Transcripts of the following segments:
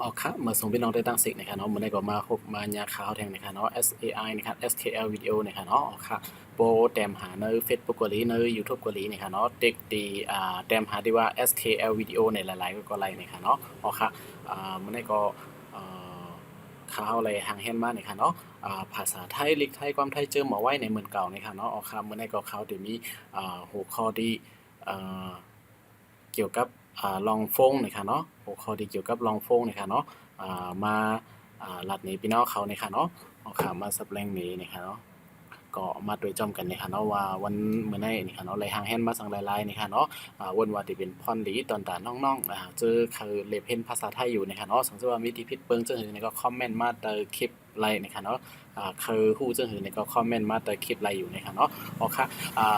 อ๋อครับเมื่อส่งพี่น้องได้ตั้งสิทธิ์นะครับเนาะเมื่อได้ก็มาพบมายาข่าวแทงนะครับเนาะ SAI นะครับ SKL วิดีโอนะครับเนาะอ๋อครับโปรแต้มหาใน Facebook กว่าลีใน YouTube กว่าลีนะครับเนาะเด็กดีแต้มหาที่ว่า SKL วิดีโอในหลายๆก็ไลน์นะครับเนาะอ๋อครับเมื่อได้ก็อ่าข่าวอะไรห่างเห็นมานะครับเนาะภาษาไทยลิกไทยความไทยเจอหมอไว้ในเหมือนเก่านะครับเนาะอ๋อครับเมื่อได้ก็ข่าวที่มีหัวข้อที่อ่า เกี่ยวกับลองฟงนะครับเนาะหัวข้อที่เกี่ยวกับลองฟงนะครับเนาะมาลัดนี้พี่น้องเขานะครับเนาะเอาข่าวมาสับแรงนี้นะครับเนาะก็มาโดยจอมกันนะครับเนาะว่าวันเมื่อไหร่นะครับเนาะไรหางแฮนมาสั่งหลายๆนะครับเนาะวันว่าที่เป็นพรดีตอนตาน้องๆเจอคือเลเพนภาษาไทยอยู่นะครับเนาะสังเกตว่ามีที่ผิดเปิงจังหือนี่ก็คอมเมนต์มาเตอคลิปไลน์นะครับเนาะคือฮู้จังหือนี่ก็คอมเมนต์มาเตอคลิปไลน์อยู่นะครับเนาะโอเค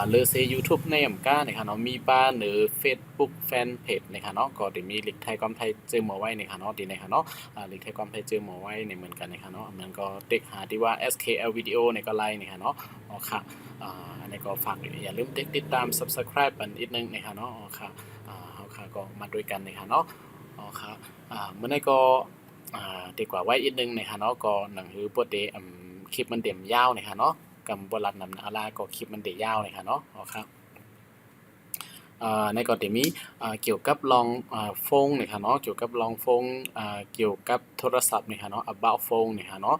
เลอเซ YouTube ในอำกานะครับเนาะมีบ้านหรือ Facebook Fanpage นะครับเนาะก็ได้มีลิกไทยความไทยเจอหมอไว้นะครับเนาะดีนะครับเนาะลิกไทยความไทยเจอหมอไว้ในเหมือนกันนะครับเนาะมันก็เด็กหาที่ว่า SKL วิดีโอในก็ไลน์นะครับเนาะโอเคอันนี้ก็ฝากอย่าลืมติดตาม Subscribe กันอีกนึงนะครับเนาะโอเคโอเคก็มาด้วยกันนะครับเนาะโอเคเมื่อไหร่ก็ดีกว่าไว้อีกนึงนะครับเนาะก็หนังหือปวดเดคลิปมันเต็มยาวนะครับเนาะกำบรัดนำอาลาก็คลิปมันเตะยาวนะครับเนาะโอเคในก็จะมีเกี่ยวกับลองโฟงนะครับเนาะเกี่ยวกับลองโฟงเกี่ยวกับโทรศัพท์นะครับเนาะ about phone นะครับเนาะ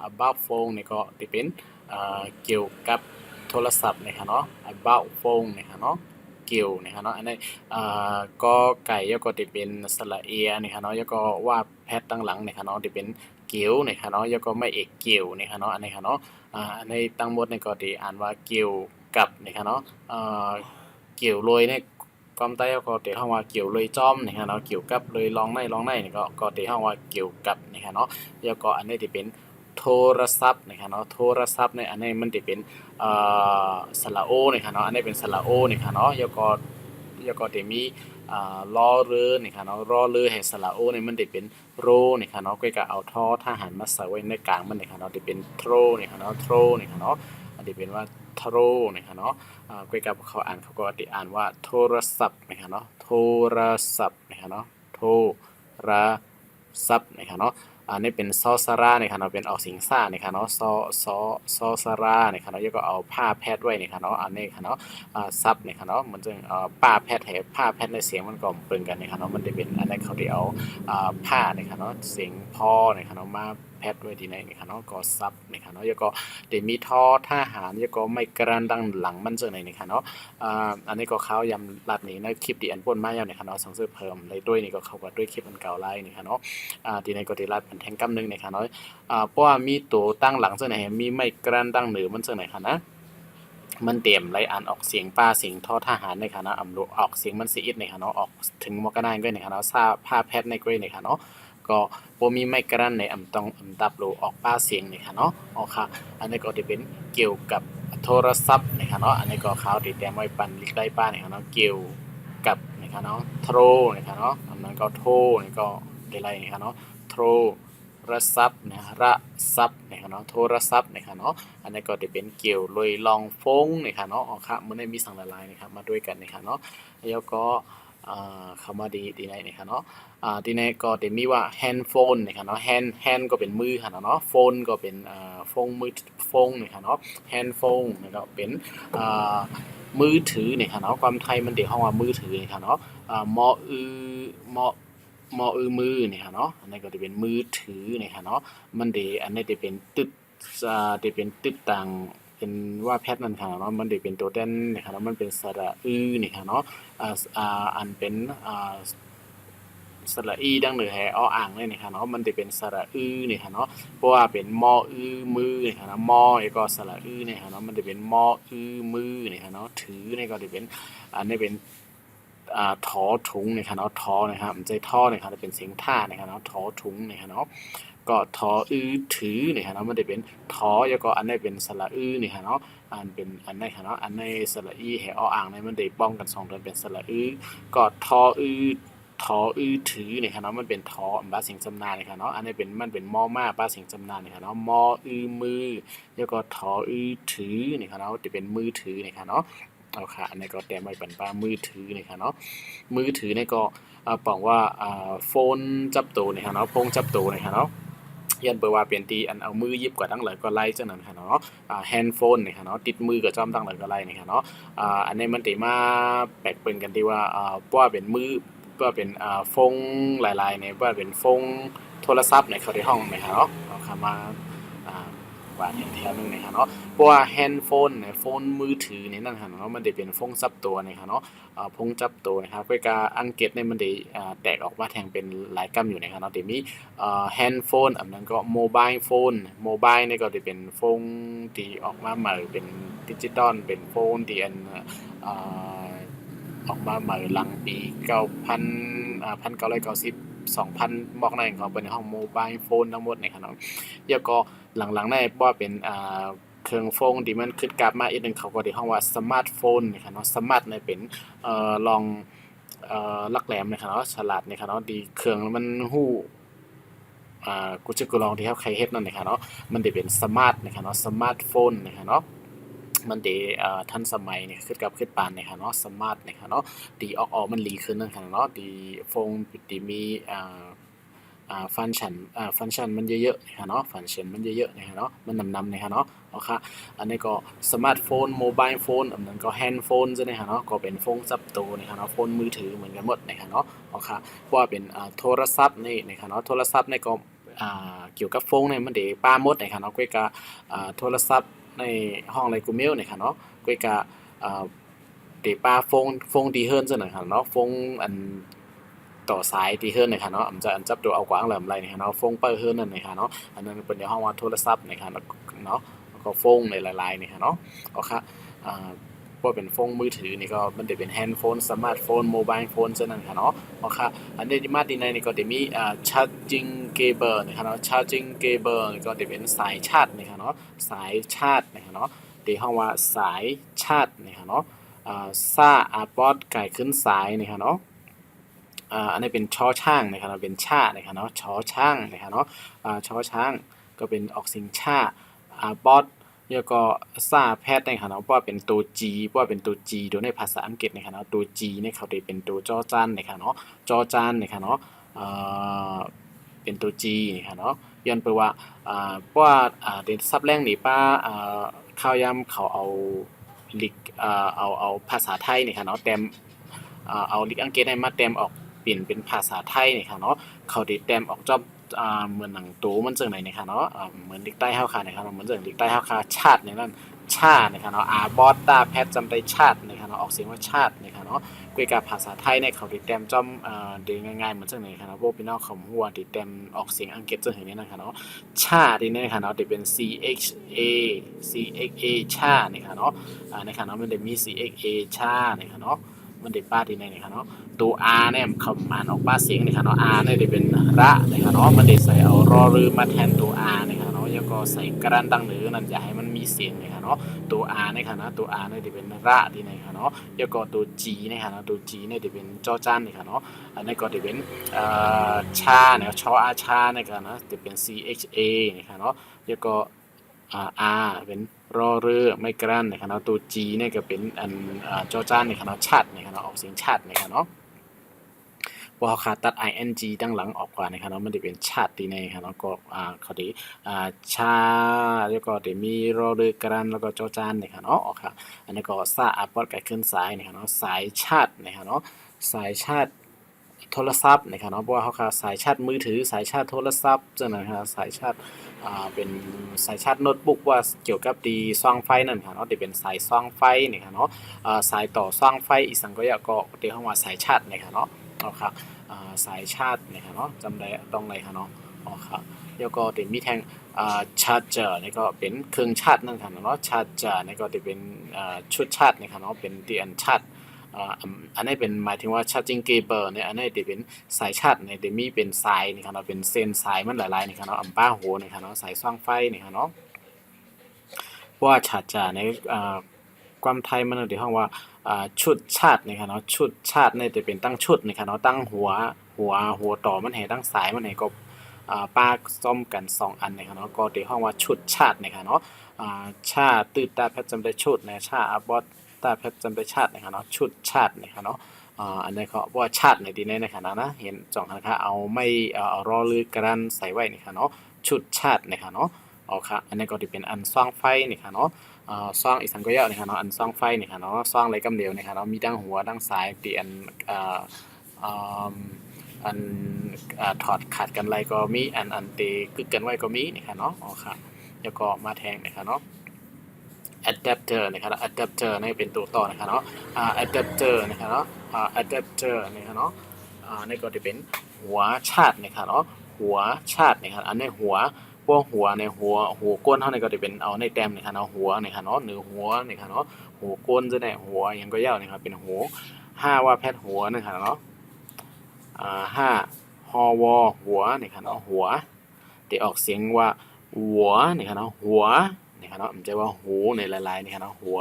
about phone นี่ก็จะเป็นเกี่ยวกับโทรศัพท์นะครับเนาะ about phone นะครับเนาะเกี่ยวนะครับเนาะอันนี้ก็ไก่แล้วก็จะเป็นสระเอียนะครับเนาะแล้วก็ว่าแพทตั้งหลังนะครับเนาะจะเป็นเกี่ยวนะครับเนาะแล้วก็ไม่เอกเกี่ยวนะครับเนาะอันนี้ครับเนาะอันนี้ตั้งหมดในก็จะอ่านว่าเกี่ยวกับนะครับเนาะเกี่ยวโรยเนี่ยความใต้ก็เตะเข้ามาเกี่ยวเลยจอมนะครับเนาะเกี่ยวกับเลยลองในนี่ก็เตะเข้ามาเกี่ยวกับนะครับเนาะแล้วก็อันนี้จะเป็นโทรศัพท์นะครับเนาะโทรศัพท์ในอันนี้มันจะเป็นสระโอนะครับเนาะอันนี้เป็นสระโอนะครับเนาะแล้วก็จะมีรอเรือนี่ค่ะเนาะรอเรือให้สระโอนี่มันได้เป็นโรนี่ค่ะเนาะก็จะเอาท่อทหารมาใส่ไว้ในกลางมันนี่ค่ะเนาะได้เป็นโทรนี่ค่ะเนาะโทรนี่ค่ะเนาะอันนี้เป็นว่าโทรนี่ค่ะเนาะก็กับเขาอ่านเขาก็ติอ่านว่าโทรศัพท์นี่ค่ะเนาะโทรศัพท์นี่ค่ะเนาะโทรศัพท์นี่ค่ะเนาะอันนี้เป็นซอสาราเนี่ยค่ะเนาะเป็นออกเสียงซ่าเนี่ยค่ะเนาะซอสาราเนี่ยค่ะเนาะแล้วก็เอาผ้าแพทย์ไว้เนี่ยค่ะเนาะอันนี้ค่ะเนาะซับเนี่ยค่ะเนาะมันจะป้าแพทย์ให้ผ้าแพทย์ในเสียงมันก็เปนกันเนี่ยค่ะเนาะมันจะเป็นอันนี้เขาที่เอาผ้าเนี่ยค่ะเนาะเสียงพ่อเนี่ยค่ะเนาะมาแพทย์ไว้ที่ไหนเนี่ยค่ะเนาะก็ซับเนี่ยค่ะเนาะแล้วก็เดี๋ยวมีท่อทหารแล้วก็ไม่กระดังหลังมันจังไหนเนี่ยค่ะเนาะอันนี้ก็เขายำรัดนี้ในคลิปที่อันป่นมาอย่างเนี่ยค่ะเนาะสังเสริมเพิ่มเลยด้วยนี่ก็เข้ากับด้วยคลิปอันเก่าไล่นี่ค่ะเนาะที่ในกติรัดเป็นแทงกำนึงเนี่ยค่ะเนาะเพราะว่ามีตัวตั้งหลังจังไหนมีไม่กระดังเหนือมันจังไหนค่ะนะมันเตรียมไรอ่านออกเสียงป้าเสียงทอทหารในค่ะเนาะอำลุออกเสียงมันสิอิดในค่ะเนาะออกถึงมกนายก็ในค่ะเนาะซาผ้าแพทในก็ในค่ะเนาะก็บ่มีไม่กระดันในอำตองอำดับโลออกป้าเสียงในค่ะเนาะอ๋อค่ะอันนี้ก็จะเป็นเกี่ยวกับโทรศัพท์ในค่ะเนาะอันนี้ก็ข่าวที่แต้มไว้ปันลิกได้ป้าในค่ะเนาะเกี่ยวกับในค่ะเนาะโทรในค่ะเนาะอันนั้นก็โทรนี่ก็ได้ไรในค่ะเนาะโทรศัพท์นะระศัพท์นะครับเนาะโทรศัพท์นะครับเนาะอันนี้ก็จะเป็นเกี่ยวเลยลองฟงนะครับเนาะอ๋อครับมันได้มีสั่งละลายนะครับมาด้วยกันนะครับเนาะแล้วก็คำว่าดีในนะครับเนาะดีในก็จะมีว่าแฮนด์โฟนนะครับเนาะแฮนด์ก็เป็นมือค่ะเนาะโฟนก็เป็นโฟนมือโฟนนะครับเนาะแฮนด์โฟนนะครับเป็นมือถือเนี่ยค่ะเนาะความไทยมันเดี๋ยวห้องว่ามือถือเนี่ยค่ะเนาะมออือมอมือเนี่ยค่ะเนาะอันนี้ก็จะเป็นมือถือเนี่ยค่ะเนาะมันเดอันนี้จะเป็นตึกจะเป็นตึกต่างเป็นว่าแพทนั่นค่ะเนาะมันจะเป็นตัวเด่นเนี่ยค่ะเนาะมันเป็นสระเนี่ยค่ะเนาะอันเป็นสระอีดังเหนือแหอ้ออ่างเลยเนี่ยค่ะเนาะมันจะเป็นสระเนี่ยค่ะเนาะเพราะว่าเป็นมอมือเนี่ยค่ะเนาะมอแล้วก็สระเนี่ยค่ะเนาะมันจะเป็นมอมือเนี่ยค่ะเนาะถือเนี่ยก็จะเป็นอันนี้เป็นทอถุงนะครับเนาะทอนะครับมันจะท่อนะครับจะเป็นเสียงท่านะครับเนาะทอถุงนะครับเนาะก็ทอถือนะครับเนาะมันจะเป็นทอแล้วก็อันนี้เป็นสระนี่ครับเนาะอันเป็นอันนี้ครับเนาะอันนี้สระแหออ่างในมันได้ป้องกันสองตัวเป็นสระก็ทอทอถือเนี่ยครับเนาะมันเป็นทอบ้าเสียงจำนานนะครับเนาะอันนี้เป็นมันเป็นมอมาบ้าเสียงจำนานนะครับเนาะมอมือแล้วก็ทอถือเนี่ยครับเนาะจะเป็นมือถือเนี่ยครับเนาะ เอาค่ะอันนี้ก็แต้มไว้เป็นป้ามือถือนะคะเนาะมือถือเนี่ยก็บอกว่าโฟนจับตัวนะคะเนาะโฟนจับตัวนะคะเนาะยันเปิดว่าเปลี่ยนตีอันเอามือยิบกว่าตั้งหลายก็ไล่จังนั้นค่ะเนาะแฮนด์โฟนนะคะเนาะติดมือกับจอมตั้งหลายก็ไล่นะคะเนาะอันนี้มันติมาแปลกเปลี่ยนกันที่ว่าว่าเป็นมือว่าเป็นฟงหลายๆเนี่ยว่าเป็นฟงโทรศัพท์ในเขาในห้องนะคะเนาะเอาคำมาว่าแถวนึงนะคะเนาะเพราะว่าแฮนด์โฟนเนี่ยโฟนมือถือนี่นั่นค่ะเนาะมันจะเป็นฟงซับตัวนะคะเนาะพงจับตัวนะครับเวลาอังกฤษเนี่ยมันได้แตกออกมาแทงเป็นหลายกัมอยู่นะครับเนาะแต่มีแฮนด์โฟนอันนั้นก็โมบายโฟนโมบายนี่ก็จะเป็นโฟนที่ออกมาใหม่เป็นดิจิตอลเป็นโฟนที่อันออกมาใหม่หลังปี9,0001990 2,000บอกในของเป็นห้องโมบายโฟนทั้งหมดนะครับเนาะแล้วก็หลังๆในว่าเป็นเครื่องโฟนที่มันขึ้นกลับมาอีกนึงเขาก็ได้ห้องว่าสมาร์ทโฟนนะครับเนาะสมาร์ทเนี่ยเป็นลองลักแหลมนะครับเนาะฉลาดนะครับเนาะดีเครื่องมันฮู้กูจะกูลองที่เฮาใครเฮ็ดนั่นนะครับเนาะมันได้เป็นสมาร์ทนะครับเนาะสมาร์ทโฟนนะครับเนาะมันได้ทันสมัยนี่ขึ้นกับขึ้นปานนะครับเนาะสมาร์ทนะครับเนาะดีออกมันหลีขึ้นนั่นครับเนาะดีโฟนที่มีฟังก์ชันมันเยอะๆนะครับเนาะฟังก์ชันมันเยอะๆนะครับเนาะมันนำๆนะครับเนาะเอาค่ะอันนี้ก็สมาร์ทโฟนโมบายโฟนอันนั้นก็แฮนด์โฟนใช่ไหมครับเนาะก็เป็นโฟนจับตัวนะครับเนาะโฟนมือถือเหมือนกันหมดนะครับเนาะเอาค่ะว่าเป็นโทรศัพท์นี่นะครับเนาะโทรศัพท์นี่ก็เกี่ยวกับโฟนเนี่ยมันเดป้าหมดนะครับเนาะก็กะโทรศัพท์ในห้องไลกูเมลนะครับเนาะก็กะเดป้าโฟนดีเฮิร์นซะหน่อยครับเนาะโฟนอันต่อสายที่เฮิรนนะครับเนาะอันจับตัวเอากว้างเหล่มไรนะครับเนาะฟงเปิดเฮิรนนั่นนะครับเนาะอันนั้นเป็นในห้องว่าโทรศัพท์นะครับเนาะแล้วก็ฟงในหลายๆนะครับเนาะเอาค่ะพวกเป็นฟงมือถือนี่ก็มันจะเป็นแฮนด์โฟนสมาร์ทโฟนโมบายโฟนเช่นนั้นค่ะเนาะเอาค่ะอันนี้มาดีในนี่ก็จะมีชาร์จิงเคเบิลนะครับเนาะชาร์จิงเคเบิลนี่ก็จะเป็นสายชาร์จนะครับเนาะสายชาร์จนะครับเนาะที่ห้องว่าสายชาร์จนะครับเนาะซ่าปอดไก่ขึ้นสายนะครับเนาะอันนี้เป็นชอช่างนะครับเป็นชานะครับเนาะชอช่างนะครับเนาะชอช่างก็เป็นออกเสียงชาบอสแล้วก็ซาแพทนะครับเนาะว่าเป็นตัว G ว่าเป็นตัว G โดยในภาษาอังกฤษนะครับเนาะตัว G เนี่ยเขาได้เป็นตัวจอจานนะครับเนาะจอจานนะครับเนาะเป็นตัว G นะครับเนาะย้อนไปว่าว่าเดนซับแรงนี่ป้าข้าวยำเขาเอาลิกเอาภาษาไทยนะครับเนาะเต็มเอาลิกอังกฤษให้มาเต็มออกเปลี่ยนเป็นภาษาไทยนี่ค่ะเนาะเขาได้แต้มออกจอบเหมือนหนังโตมันจังไหนนี่ค่ะเนาะเหมือนลิกใต้เฮาค่ะนะครับเหมือนจังลิกใต้เฮาค่ะชาตินี่นั่นชาตินะครับเนาะบอสตาแพทจำได้ชาตินะครับเนาะออกเสียงว่าชาตินะครับเนาะคุยกับภาษาไทยเนี่ยเขาได้แต้มจอมได้ง่ายๆเหมือนจังไหนครับเนาะพวกพี่น้องเขาฮู้ว่าได้แต้มออกเสียงอังกฤษจังซี่นะครับเนาะชาตินี่นะคะเนาะได้เป็น CHA ชานี่ค่ะเนาะนะครับเนาะมันได้มี CHA ชานี่ค่ะเนาะมันได้ป้าที่ไหนนี่ค่ะเนาะตัว R เนี่ยเขาอ่านออกป้าเสียงนะครับเนาะ R เนี่ยจะเป็นระนะครับเนาะมันได้ใส่เอารอรือมาแทนตัว R นะครับเนาะแล้วก็ใส่กระดานตั้งหรือนั่นอย่าให้มันมีเสียงนะครับเนาะตัว R เนี่ยค่ะนะตัว R เนี่ยจะเป็นระที่ไหนครับเนาะแล้วก็ตัว G นะครับเนาะตัว G เนี่ยจะเป็นจอจานนะครับเนาะอันนี้ก็จะเป็นชาเนี่ยชออาชาเนี่ยครับนะจะเป็น CHA นะครับเนาะแล้วก็R เป็นรอเรือไม่กรันนะครับเนาะตัว G เนี่ยก็เป็นอันจอจานนะครับเนาะชัดนะครับเนาะออกเสียงชัดนะครับเนาะพอขาตัด ing ตั้งหลังออกกว่านะครับเนาะมันจะเป็นชาติในครับเนาะก็เขาดีชาแล้วก็จะมีรอเรือกรันแล้วก็จอจานนะครับเนาะออกค่ะอันนี้ก็ซาอัปปอดไก่ขึ้นสายนะครับเนาะสายชาตินะครับเนาะสายชาติโทรศัพท์นะครับเนาะเพราะว่าเขาค่ะสายชาร์จมือถือสายชาร์จโทรศัพท์จังนะครับสายชาร์จเป็นสายชาร์จโน้ตบุ๊กว่าเกี่ยวกับดีซ่องไฟนั่นค่ะเนาะที่เป็นสายซ่องไฟนี่ค่ะเนาะสายต่อซ่องไฟอีสังก็ยะก็เรียกว่าสายชาร์จนี่ค่ะเนาะเอาค่ะสายชาร์จนี่ค่ะเนาะจำได้ตรงไหนค่ะเนาะอ๋อค่ะแล้วก็จะมีแทงชาร์จเจอร์นี่ก็เป็นเครื่องชาร์จนั่นค่ะเนาะชาร์จเจอร์นี่ก็จะเป็นชุดชาร์จนี่ค่ะเนาะเป็นที่อันชาร์จอันนี้เป็นหมายถึงว่า charging cable เนี่ยอันนี้จะเป็นสายชาร์จเนี่ยจะมีเป็นสายนี่ครับเนาะเป็นเส้นสายมันหลายๆนี่ครับเนาะอัมป้าโหนี่ครับเนาะสายส่องไฟนี่ครับเนาะว่าชาร์จในความไทยมันเดี๋ยวห้องว่าชุดชาร์จนี่ครับเนาะชุดชาร์จเนี่ยจะเป็นตั้งชุดนี่ครับเนาะตั้งหัวต่อมันให้ตั้งสายมันให้ก็ป้าซ่อมกัน2อันนะครับเนาะก็เดี๋ยวห้องว่าชุดชาร์จนี่ครับเนาะชาตื้อตาแพทจำได้ชุดนะชาอับบอส ตาแพทย์จำได้ชาตินะครับเนาะชุดชาตินะครับเนาะอันนี้เขาว่าชาติในที่นี้นะครับนะเห็นจ่องนะครับเอาไม่เอารอหรือกระดานใส่ไว้นะครับเนาะชุดชาตินะครับเนาะเอาค่ะอันนี้ก็จะเป็นอันซ่องไฟนะครับเนาะซ่องอีสานก็เยอะนะครับเนาะอันซ่องไฟนะครับเนาะซ่องอะไรกำเดียวนะครับเนาะมีดั้งหัวดั้งสายตีอันอันถอดขาดกันไรก็มีอันตีกึกกันไว้ก็มีนะครับเนาะอ๋อค่ะแล้วก็มาแทงนะครับเนาะ adapter นะครับ adapter นี่เป็นตัวต่อนะครับเนาะadapter นะครับเนาะadapter นะครับเนาะนี่ก็จะเป็นหัวชาตินะครับเนาะหัวชาตินะครับอันนี้หัวพวกหัวในหัวก้นเท่านี้ก็จะเป็นเอาในแต้มนะครับเนาะหัวนะครับเนาะหรือหัวนะครับเนาะหัวก้นจะได้หัวยังก็ยาวนะครับเป็นหัว5ว่าแพทย์หัวนะครับเนาะ5ฮอวอหัวนะครับเนาะหัวที่ออกเสียงว่าหัวนะครับเนาะหัวนะครับเนาะมันจะว่าหูในลายๆนะครับเนาะหัว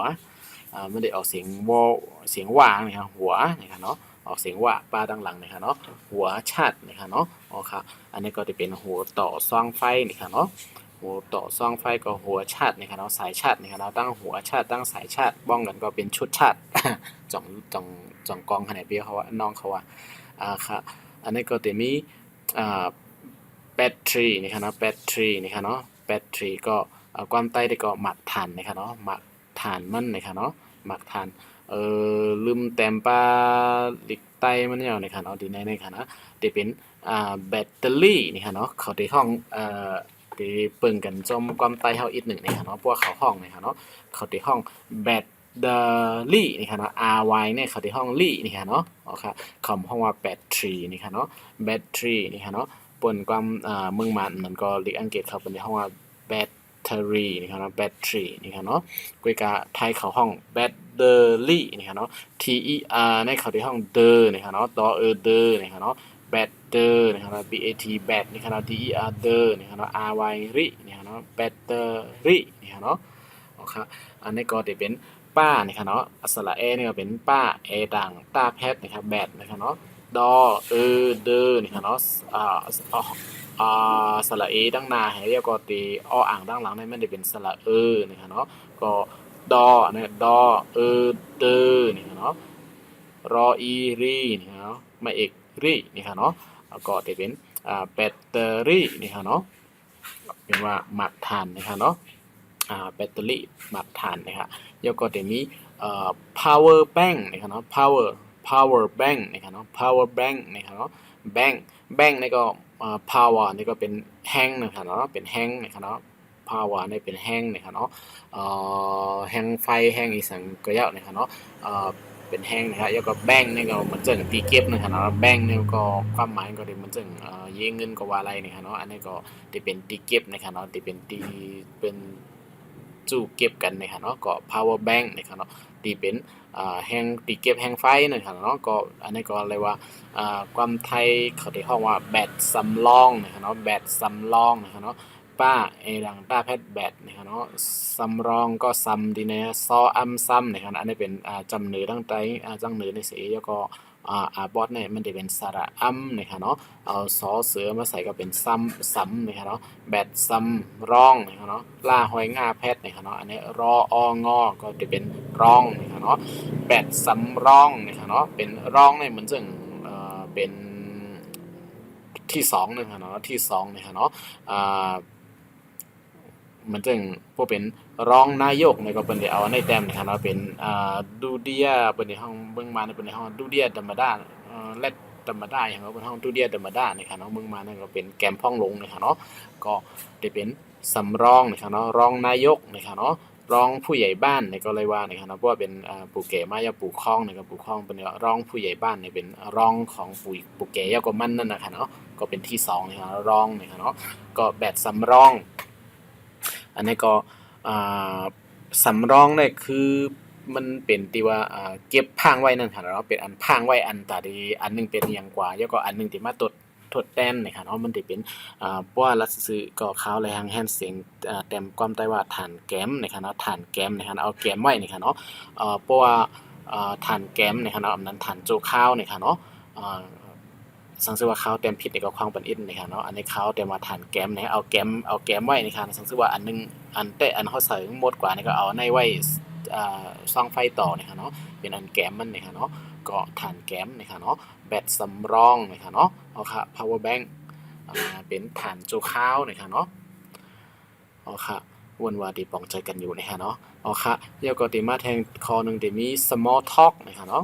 ไม่ได้ออกเสียงวอเสียงว่างนะครับหัวนะครับเนาะออกเสียงว่าปลาดังหลังนะครับเนาะหัวชัดนะครับเนาะอ๋อค่ะอันนี้ก็จะเป็นหัวต่อซ่องไฟนะครับเนาะหัวต่อซ่องไฟก็หัวชัดนะครับเนาะสายชัดนะครับเนาะตั้งหัวชัดตั้งสายชัดบ้องกันก็เป็นชุดชัด จ่องกองขนาดเบี้ยเขาว่าน้องเขาว่าค่ะอันนี้ก็จะมีแบตเตอรี่นะครับเนาะแบตเตอรี่นะครับเนาะแบตเตอรี่ก็ความใต้ได้ก็หมักถ่านนะครับเนาะหมักถ่านมันนะครับเนาะหมักถ่านลืมแต้มปลาลิกไตมันเนี่ยนะครับเนาะดีในนะครับนะจะเป็นแบตเตอรี่นะครับเนาะเขาในห้องที่เปิ่งกันจมความใต้เฮาอีกหนึ่งนะครับเนาะพวกเขาห้องนะครับเนาะเขาในห้องแบตเตอรี่นี่ค่ะเนาะ RY เนี่ยเขาที่ห้องลี่นี่ค่ะเนาะอ๋อค่ะคำห้องว่าแบตเตอรี่นี่ค่ะเนาะแบตเตอรี่นี่ค่ะเนาะปนความเมืองมันมันก็เรียกอังกฤษเขาเป็นในห้องว่าแบตเตอรี่นี่ค่ะเนาะแบตเตอรี่นี่ค่ะเนาะกุยกะไทยเขาห้องแบตเตอรี่นี่ค่ะเนาะ TER ในเขาที่ห้องเดอร์นี่ค่ะเนาะดอเดอร์นี่ค่ะเนาะแบตเตอร์นี่ค่ะเนาะ BAT แบตนี่ค่ะเนาะ DER เดอร์นี่ค่ะเนาะ RY รี่นี่ค่ะเนาะแบตเตอรี่นี่ค่ะเนาะอ๋อค่ะอันนี้ก็จะเป็นป้านะครับเนาะสระเอเนี่ยเป็นป้าเอดังตาแพทนะครับแบดนะครับเนาะดอเดอนะครับเนาะสระเอดังหน้าให้เรียกก็ตีอ่างดังหลังนี่มันจะเป็นสระนะครับเนาะก็ดอเนี่ยดอเดอนะครับเนาะรออีรีนี่เนาะมาเอกรีนี่ครับเนาะแล้วก็จะเป็นแบตเตอรี่นี่ครับเนาะเป็นว่าหมักถ่านนะครับเนาะแบตเตอรี่หมักถ่านนะครับแล้วก็จะมีpower bank นะครับเนาะ power bank นะครับเนาะ power bank นะครับเนาะ bank นี่ก็power นี่ก็เป็นแห้งนะครับเนาะเป็นแห้งนะครับเนาะ power นี่เป็นแห้งนะครับเนาะแห้งไฟแห้งอีสังก็ยาวนะครับเนาะเป็นแห้งนะครับแล้วก็แบงค์นี่ก็มันจึงตีเก็บนะครับเนาะแบงค์นี่ก็ความหมายก็ได้มันจึงเยเงินก็ว่าอะไรนะครับเนาะอันนี้ก็ที่เป็นตีเก็บนะครับเนาะที่เป็นตีเป็นจูเก็บกันนะครับเนาะก็ power bank นะครับเนาะที่เป็นแห้งตีเก็บแห้งไฟนะครับเนาะก็อันนี้ก็เรียกว่าความไทยเขาที่ห้องว่าแบตสำรองนะครับเนาะแบตสำรองนะครับเนาะป้าดังต้าแพทแบตนะครับเนาะสำรองก็ซ้ำดีนะซอซ้ำนะครับอันนี้เป็นจำเนือตั้งใจจังเนือในสีแล้วก็บอสเนี่ยมันจะเป็นสระนะครับเนาะเอาซอเสือมาใส่ก็เป็นซ้ำนะครับเนาะแบตซ้ำร่องนะครับเนาะล่าหอยง่าแพทนะครับเนาะอันนี้รอองอก็จะเป็นร่องนะครับเนาะแบตซ้ำร่องนะครับเนาะเป็นร่องเนี่ยเหมือนจึงเป็นที่2นะครับเนาะที่2นะครับเนาะมันจึงพวกเป็นรองนายกเนี่ยก็เป็นได้เอาในแต้มนะครับเนาะเป็นดูเดียเป็นในห้องเบิ่งมาเป็นในห้องดูเดียธรรมดาและธรรมดาอย่างเนาะเป็นห้องดูเดียธรรมดานะครับเนาะเบิ่งมานั่นก็เป็นแกมพ่องลงนะครับเนาะก็ได้เป็นสำรองนะครับเนาะรองนายกนะครับเนาะรองผู้ใหญ่บ้านเนี่ยก็เลยว่านะครับเนาะเพราะว่าเป็นปู่แก่มายาปู่คล้องนะครับปู่คล้องเป็นรองผู้ใหญ่บ้านเนี่ยเป็นรองของปู่แก่ยาก็มั่นนั่นนะครับเนาะก็เป็นที่2นะครับรองนะครับเนาะก็แบบสำรองอันนี้ก็สำรองเนี่ยคือมันเป็นที่ว่าเก็บพางไว้นั่นค่ะเนาะเป็นอันพางไว้อันตาดีอันนึงเป็นอย่างกว่าแล้วก็อันนึงที่มาทดแทนนะครับเนาะมันสิเป็นเพราะว่ารัฐซื้อก็ข่าวแรงแฮนเสียงแต้มความใต้ว่าฐานแก้มนะครับเนาะฐานแก้มนะครับเอาแก้มไว้นะครับเนาะเพราะว่าฐานแก้มนะครับเนาะอันนั้นฐานโจข้าวนะครับเนาะสังเกตว่าข้าวเต็มผิดในกับความเป็นอินนะครับเนาะอันนี้ข้าวเต็มมาฐานแก้มนะเอาแก้มไว้นะครับสังเกตว่าอันนึงอันแต่อันเขาใส่หมดกว่านี่ก็เอาในไว้ ซ่องไฟต่อนะคะเนาะเป็นอันแกมมันนะคะเนาะก็ฐานแกมนะคะเนาะแบตสำรองนะคะเนาะเอาค่ะ power bank เป็นฐานโจข้าวนะคะเนาะเอาค่ะวนว่าดีปองใจกันอยู่นะคะเนาะเอาค่ะเดี๋ยวก็ติมาแทงคอหนึ่งติมี small talk นะคะเนาะ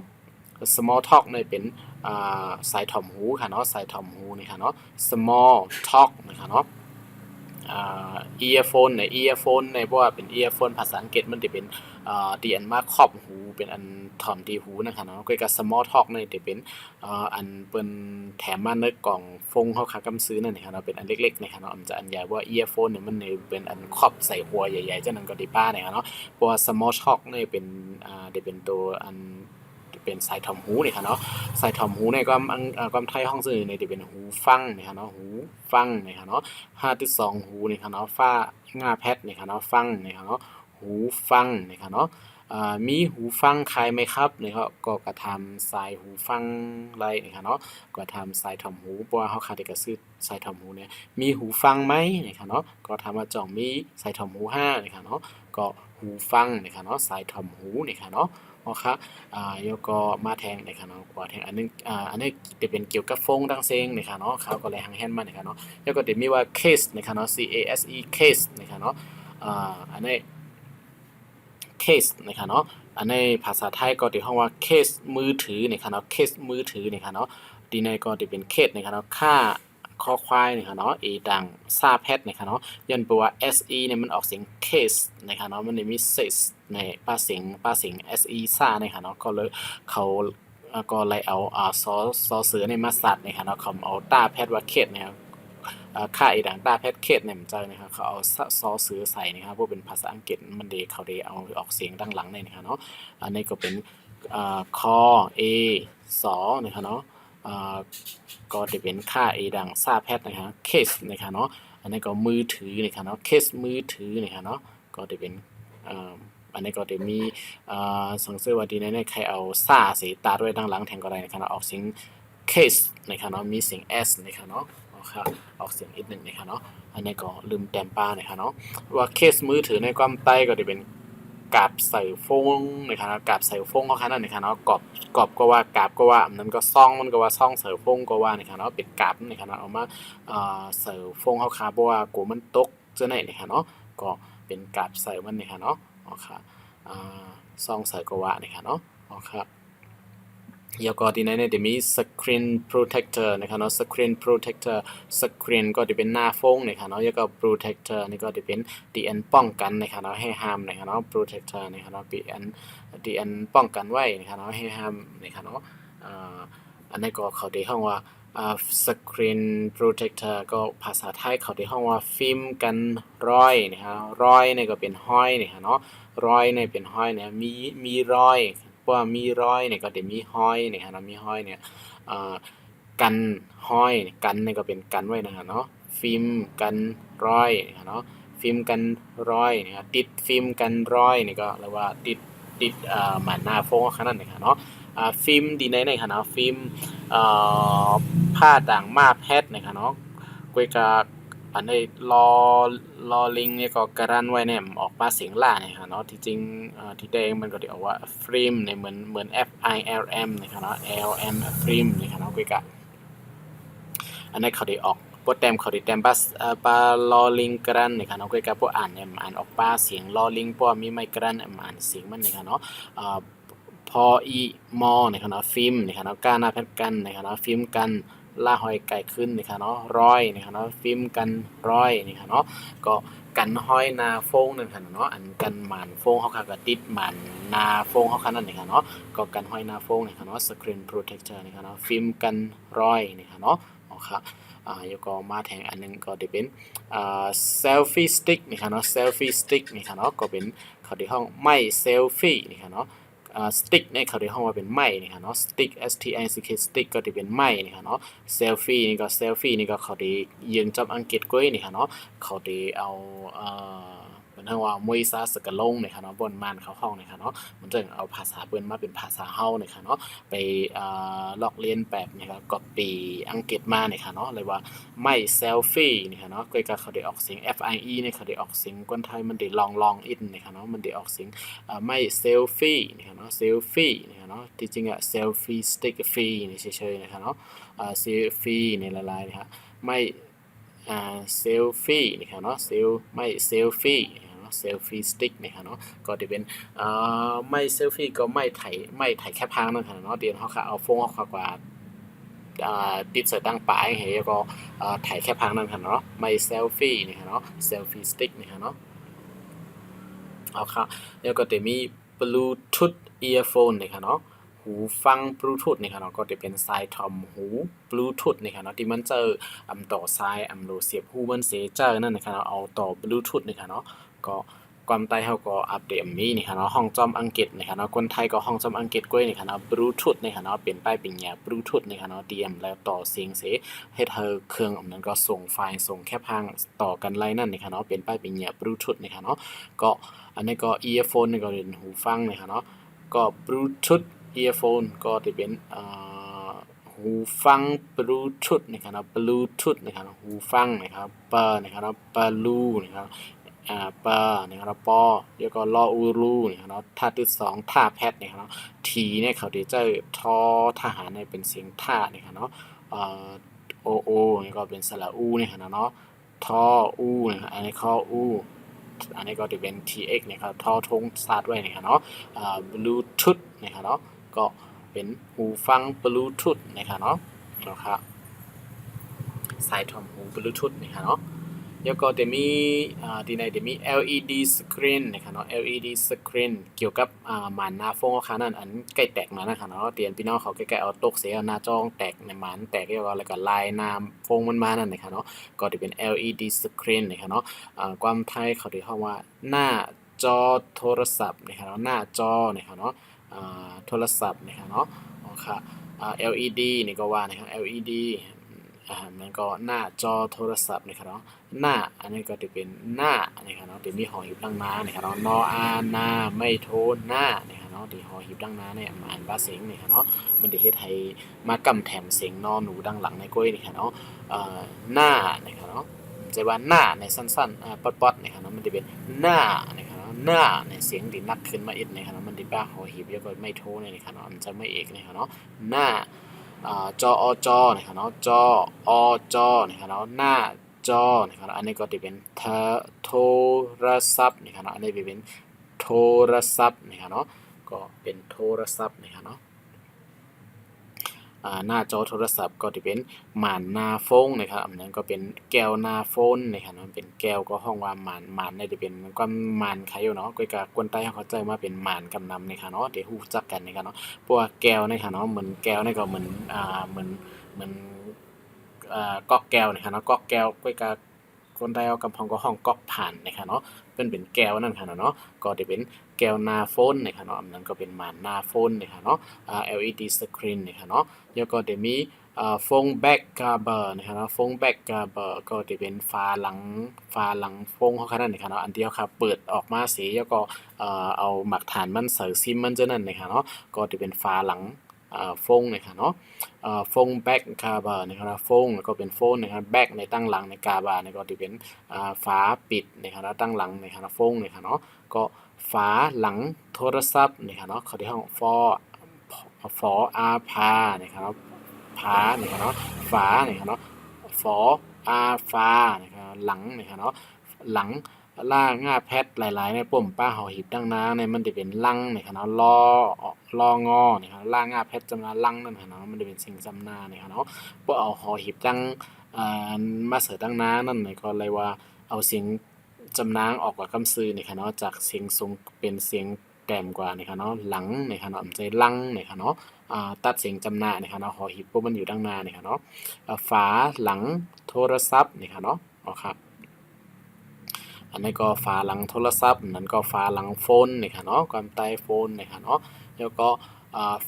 small talk ในเป็นสายถ่อมหูค่ะเนาะสายถ่อมหูนี่ค่ะเนาะ small talk นะคะเนาะearphone ใน earphone ในเพราะว่าเป็น earphone ภาษาอังกฤษมันจะเป็นที่อันมาครอบหูเป็นอันถ่อมที่หูนะคะเนาะก็กับ small talk ในจะเป็นอันเป็นแถมมาในกล่องฟงเขาขากำซื้อนั่นนะคะเนาะเป็นอันเล็กๆนะคะเนาะมันจะอันใหญ่ว่า earphone เนี่ยมันเป็นอันครอบใส่หัวใหญ่ๆเจ้านั้นก็ดีป้าเนี่ยเนาะเพราะว่า small talk เนี่ยเป็นจะเป็นตัวอันเป็นสายถ่อมหูนี่ค่ะเนาะสายถ่อมหูในความไทยห้องซื่อในจะเป็นหูฟังนี่ค่ะเนาะหูฟังนี่ค่ะเนาะ5.2หูนี่ค่ะเนาะฟ้าง่าแพทนี่ค่ะเนาะฟังนี่ค่ะเนาะหูฟังนี่ค่ะเนาะมีหูฟังขายไหมครับนี่ก็กระทำสายหูฟังไรนี่ค่ะเนาะก็ทำสายถ่อมหูเพราะว่าเขาขาดก็ซื้อสายถ่อมหูเนี่ยมีหูฟังไหมนี่ค่ะเนาะก็ทำมาจ่องมีสายถ่อมหู5นี่ค่ะเนาะก็หูฟังนี่ค่ะเนาะสายถ่อมหูนี่ค่ะเนาะโอเคแล้วก็มาแทงนะครับเนาะกว่าแทงอันนึงอันนี้จะเป็นเกี่ยวกับฟงดังเซ็งนะครับเนาะเขาก็เลยหังแฮนมานะครับเนาะแล้วก็จะมีว่า case นะครับเนาะ case นะครับเนาะอันนี้ case นะครับเนาะอันนี้ภาษาไทยก็จะเรียกว่า case มือถือนะครับเนาะ case มือถือนะครับเนาะดีในก็จะเป็น case นะครับเนาะค่าคอควายนะครับเนาะดังซาแพทนะครับเนาะยันแปลว่า se เนี่ยมันออกเสียง case นะครับเนาะมันจะมี ses ในป้าเสียง se ซ่านะครับเนาะก็เลยเขาก็เลยเอาซอเสือในมาสัตว์นะครับเนาะเขาเอาต้าแพทว่า case นะครับค่าดังต้าแพทเคสเนี่ยมันจะนะครับเขาเอาซอเสือใส่นะครับเพราะเป็นภาษาอังกฤษมันเดเขาเดเอาออกเสียงดังหลังเนี่ยนะครับเนาะอันนี้ก็เป็นคอ a สอนะครับเนาะก็จะเป็นค่า a ดังซาแพทนะครับเคสนะครับเนาะอันนี้ก็มือถือนะครับเนาะเคสมือถือนะครับเนาะก็จะเป็นอันนี้ก็จะมีสังเกตว่าดีในใครเอาซาสีตาด้วยดังหลังแทนก็ได้นะครับออกเสียงเคสนะครับเนาะมีเสียง s นะครับเนาะออกเสียงอีกหนึ่งนะครับเนาะอันนี้ก็ลืมแต้มป้านะครับเนาะว่าเคสมือถือในความใต้ก็จะเป็นกาบใส่ฟงนะครับกาบใส่ฟงเขาขนาดนะครับเนาะกอบก็ว่ากาบก็ว่าอันนั้นก็ซ่องมันก็ว่าซ่องใส่ฟงก็ว่านะครับเนาะเป็นกาบนะครับเนาะเอามาใส่ฟงเขาคาเพราะว่ากูมันตกเจ้าไหนนะครับเนาะก็เป็นกาบใส่มันนะครับเนาะอ๋อค่ะซ่องใส่ก็ว่านะครับเนาะอ๋อครับแล้วก็ที่ไหนเนี่ยจะมี screen protector นะครับเนาะ screen protector screen ก็จะเป็นหน้าโฟงนะครับเนาะแล้วก็ protector นี่ก็จะเป็นที่อันป้องกันนะครับเนาะให้ห้ามนะครับเนาะ protector นะครับเนาะที่อันป้องกันไว้นะครับเนาะให้ห้ามนะครับเนาะอันนี้ก็เขาได้ห้องว่าscreen protector ก็ภาษาไทยเขาได้ห้องว่าฟิล์มกันรอยนะครับรอยนี่ก็เป็นห้อยนะครับเนาะรอยนี่เป็นห้อยเนี่ยมีรอยเพราะว่ามีรอยเนี่ยก็จะมีห้อยเนี่ยนะมีห้อยเนี่ยกันห้อยกันเนี่ยก็เป็นกันไว้นะครับเนาะฟิล์มกันรอยนะครับเนาะฟิล์มกันรอยนะครับติดฟิล์มกันรอยนี่ก็เรียกว่าติดหมันหน้าโฟงขนาดนี้ครับเนาะฟิล์มดีในครับเนาะฟิล์มผ้าต่างมาแพทนะครับเนาะกุยกาอันนี้รอลิงเนี่ยก็กระรันไว้เนี่ยออกมาเสียงล่าเนี่ยค่ะเนาะที่จริงที่แดงมันก็ได้ออกว่าฟิล์มเนี่ยเหมือน FILM นะครับเนาะ LM ฟิล์มนี่ครับเนาะกุยกะอันนี้เขาได้ออกพวกแต้มเขาได้แต้มปาลอลิงกระรันนี่ครับเนาะกุยกะพวกอ่านเนี่ยอ่านออกป้าเสียงลอลิงพวกมีไมกระรันอ่านเสียงมันนี่ครับเนาะพออีมอนี่ครับเนาะฟิล์มนี่ครับเนาะก้าหน้าแพทกันนี่ครับเนาะฟิล์มกันล่าหอยไก่ขึ้นนี่ค่ะเนาะร้อยนี่ค่ะเนาะฟิล์มกันร้อยนี่ค่ะเนาะก็กันห้อยนาโฟงนั่นค่ะเนาะอันกันหมันโฟงเขาค่ะก็ติดหมันนาโฟงเขาค่ะนั่นนี่ค่ะเนาะก็กันห้อยนาโฟงนี่ค่ะเนาะ screen protector นี่ค่ะเนาะฟิล์มกันร้อยนี่ค่ะเนาะอ๋อค่ะแล้วก็มาแทงอันนึงก็จะเป็นselfie stick นี่ค่ะเนาะ selfie stick นี่ค่ะเนาะก็เป็นเขาที่ห้องไม่ selfie นี่ค่ะเนาะสติ๊กเนี่ยเขาได้ห้องว่าเป็นไม้นี่ค่ะเนาะสติ๊ก stick สติ๊กก็จะเป็นไม้นี่ค่ะเนาะเซลฟี่นี่ก็เขาได้ยืนจับอังกฤษก้อยนี่ค่ะเนาะเขาได้เอามัน เป็นทั้งว่ามวยซาสกะลงนะครับเนาะบนมานเขาห้องนะครับเนาะมันจึงเอาภาษาเปิ้นมาเป็นภาษาเฮานะครับเนาะไปลอกเลียนแบบนะครับก๊อปปี้อังกฤษมานะครับเนาะเลยว่าไม่เซลฟี่นะครับเนาะก็เขาได้ออกเสียง FIE เนี่ยเขาได้ออกเสียงคนไทยมันได้ลองอินนะครับเนาะมันได้ออกเสียงไม่เซลฟี่นะครับเนาะเซลฟี่นะครับเนาะที่จริงอะเซลฟี่สติ๊กฟรีนี่เฉยๆนะครับเนาะเซลฟี่ในละลายนะครับไม่เซลฟี่นะครับเนาะไม่เซลฟี่เซลฟี่สติ๊กนะครับเนาะก็จะเป็นไม่เซลฟี่ก็ไม่ถ่ายแค่พังนะครับเนาะเดี๋ยวเขาเอาโฟงเขากว่าติดใส่ตั้งปลายให้แล้วก็ถ่ายแค่พังนั่นครับเนาะไม่เซลฟี่นี่ครับเนาะเซลฟี่สติ๊กนี่ครับเนาะเอาครับแล้วก็จะมี Bluetooth earphone นี่ครับเนาะหูฟัง Bluetooth นี่ครับเนาะก็จะเป็นสายทอมหู Bluetooth นี่ครับเนาะที่มันเจอต่อสายโหลเสียบหูมันเสียเจอนั่นนะครับเอาต่อ Bluetooth นี่ครับเนาะก็ความใต้เฮาก็อัปเดตมีนี่ค่ะเนาะห้องจอมอังกฤษนี่ค่ะเนาะคนไทยก็ห้องจอมอังกฤษก้อยนี่ค่ะเนาะ Bluetooth นี่ค่ะเนาะเป็นป้ายเป็นแง่ Bluetooth นี่ค่ะเนาะ DM แล้วต่อเสียงเสเฮ็ดให้เครื่องอันนั้นก็ส่งไฟล์ส่งแค่พังต่อกันไล่นั่นนี่ค่ะเนาะเป็นป้ายเป็นแง่ Bluetooth นี่ค่ะเนาะก็อันนี้ก็ earphone นี่ก็เป็นหูฟังนี่ค่ะเนาะก็ Bluetooth earphone ก็จะเป็นหูฟัง Bluetooth นี่ครับ Bluetooth นะครับหูฟังนะครับปะนะครับปะลูนะครับปะนะครับปอแล้วก็ลออูรูนะครับท่าที่2ท่าแพทนะครับทีเนี่ยเขาจะทอทหารเนี่ยเป็นเสียงท่านะครับเนาะโอโอนี่ก็เป็นสระอูนี่ครับเนาะทออูนะครับอันนี้ข้ออูอันนี้ก็จะเป็น TX นะครับทอทงซาดไว้นะครับเนาะBluetooth นะครับเนาะก็เป็นหูฟัง Bluetooth นะครับเนาะนะครับสายทอมหู Bluetooth นะครับเนาะแล้วก็จะมีที่ไหนจะมี LED screen นะครับเนาะ LED screen เกี่ยวกับหมานหน้าโฟงค่ะนั่นอันใกล้แตกมานะครับเนาะเตียนพี่น้องเขาใกล้ๆเอาตกเสียหน้าจอแตกในหมานแตกแล้วก็ลายน้ำโฟงมันมานั่นนะครับเนาะก็จะเป็น LED screen นะครับเนาะความไทยเขาเรียกว่าหน้าจอโทรศัพท์นะครับเนาะหน้าจอนะครับเนาะโทรศัพท์นะครับเนาะค่ะLED นี่ก็ว่านะครับ LED มันก็หน้าจอโทรศัพท์นะครับเนาะหน้าอันนี้ก็จะเป็นหน้านะครับเนาะเดี๋ยวมีหอหีบดังหน้านะครับเนาะนออาหน้าไม่โทหน้านะครับเนาะที่หอหีบดังหน้าเนี่ยอ่านว่าเสียงนะครับเนาะมันได้เฮ็ดให้มากำแถมเสียงนอหนูดังหลังในก้อยนะครับเนาะหน้านะครับเนาะใจว่าหน้าในสั้นๆป๊อดๆนะครับเนาะมันจะเป็นหน้านะครับหน้าในเสียงที่นักขึ้นมาอีกนะครับเนาะมันได้บ้าหอหีบแล้วก็ไม่โทนะครับเนาะมันจะไม่เอกนะครับเนาะหน้าจอจอนะครับเนาะจอจอนะครับเนาะหน้าจอนะครับอันนี้ก็จะเป็นโทรศัพท์นะครับเนาะอันนี้เป็นโทรศัพท์นะครับเนาะก็เป็นโทรศัพท์นะครับเนาะหน้าจอโทรศัพท์ก็จะเป็นหม่านหน้าโฟนนะครับอันนั้นก็เป็นแก้วหน้าโฟนนะครับมันเป็นแก้วก็ห้องว่าหม่านเนี่ยจะเป็นความหม่านไขอยู่เนาะก็กวนใต้เขาเข้าใจมาเป็นหม่านกำนำนะครับเนาะเดี๋ยวฮู้จักกันนะครับเนาะพวกแก้วนะครับเนาะเหมือนแก้วนี่ก็เหมือนเหมือนก๊อกแก้วนะครับเนาะก๊อกแก้วก็คนใต้เอากำพองก็ห้องก๊อกผ่านนะครับเนาะเป็นแก้วนั่นค่ะเนาะก็จะเป็นแก้วหน้าโฟนนะครับเนาะอันนั้นก็เป็นหม่านหน้าโฟนนะครับเนาะLED screen นะครับเนาะแล้วก็จะมีโฟงแบ็กกาเบอร์นะครับโฟงแบ็กกาเบอร์ก็จะเป็นฝาหลังโฟงเขาขนาดนี้ครับเนาะอันเดียวครับเปิดออกมาสีแล้วก็เอาหมักฐานมันใส่ซิมมันจะนั่นนะครับเนาะก็จะเป็นฝาหลังโฟงนะครับเนาะโฟงแบ็กกาเบอร์นะครับโฟงแล้วก็เป็นโฟนนะครับแบ็กในตั้งหลังในกาบาเนี่ยก็จะเป็นฝาปิดนะครับตั้งหลังนะครับโฟงนะครับเนาะก็ฝาหลังโทรศัพท์นะครับเนาะเขาที่ห้องฟออาพานะครับพานะครับเนาะฝานะครับเนาะฟออาฟานะครับหลังนะครับเนาะหลังล่าง่าแพทหลายๆในปุ่มป้าหอหีบดังนาในมันจะเป็นลังนะครับเนาะลองอนะครับล่าง่าแพทจำนาลังนั่นนะครับเนาะมันจะเป็นสิ่งจำนานะครับเนาะพวกเอาหอหีบดังมาเสือดังนานั่นเนี่ยก็เลยว่าเอาเสียงจำนางออกกับคำซื้อนี่ค่ะเนาะจากเสียงทรงเป็นเสียงแต้มกว่านี่ค่ะเนาะหลังนี่ค่ะเนาะใจลังนี่ค่ะเนาะตัดเสียงจำหน้านี่ค่ะเนาะหอหีบปุ๊บมันอยู่ด้านหน้านี่ค่ะเนาะฝาหลังโทรศัพท์นี่ค่ะเนาะครับอันนี้ก็ฝาหลังโทรศัพท์นั้นก็ฝาหลังโฟนนี่ค่ะเนาะความใต้โฟนนี่ค่ะเนาะแล้วก็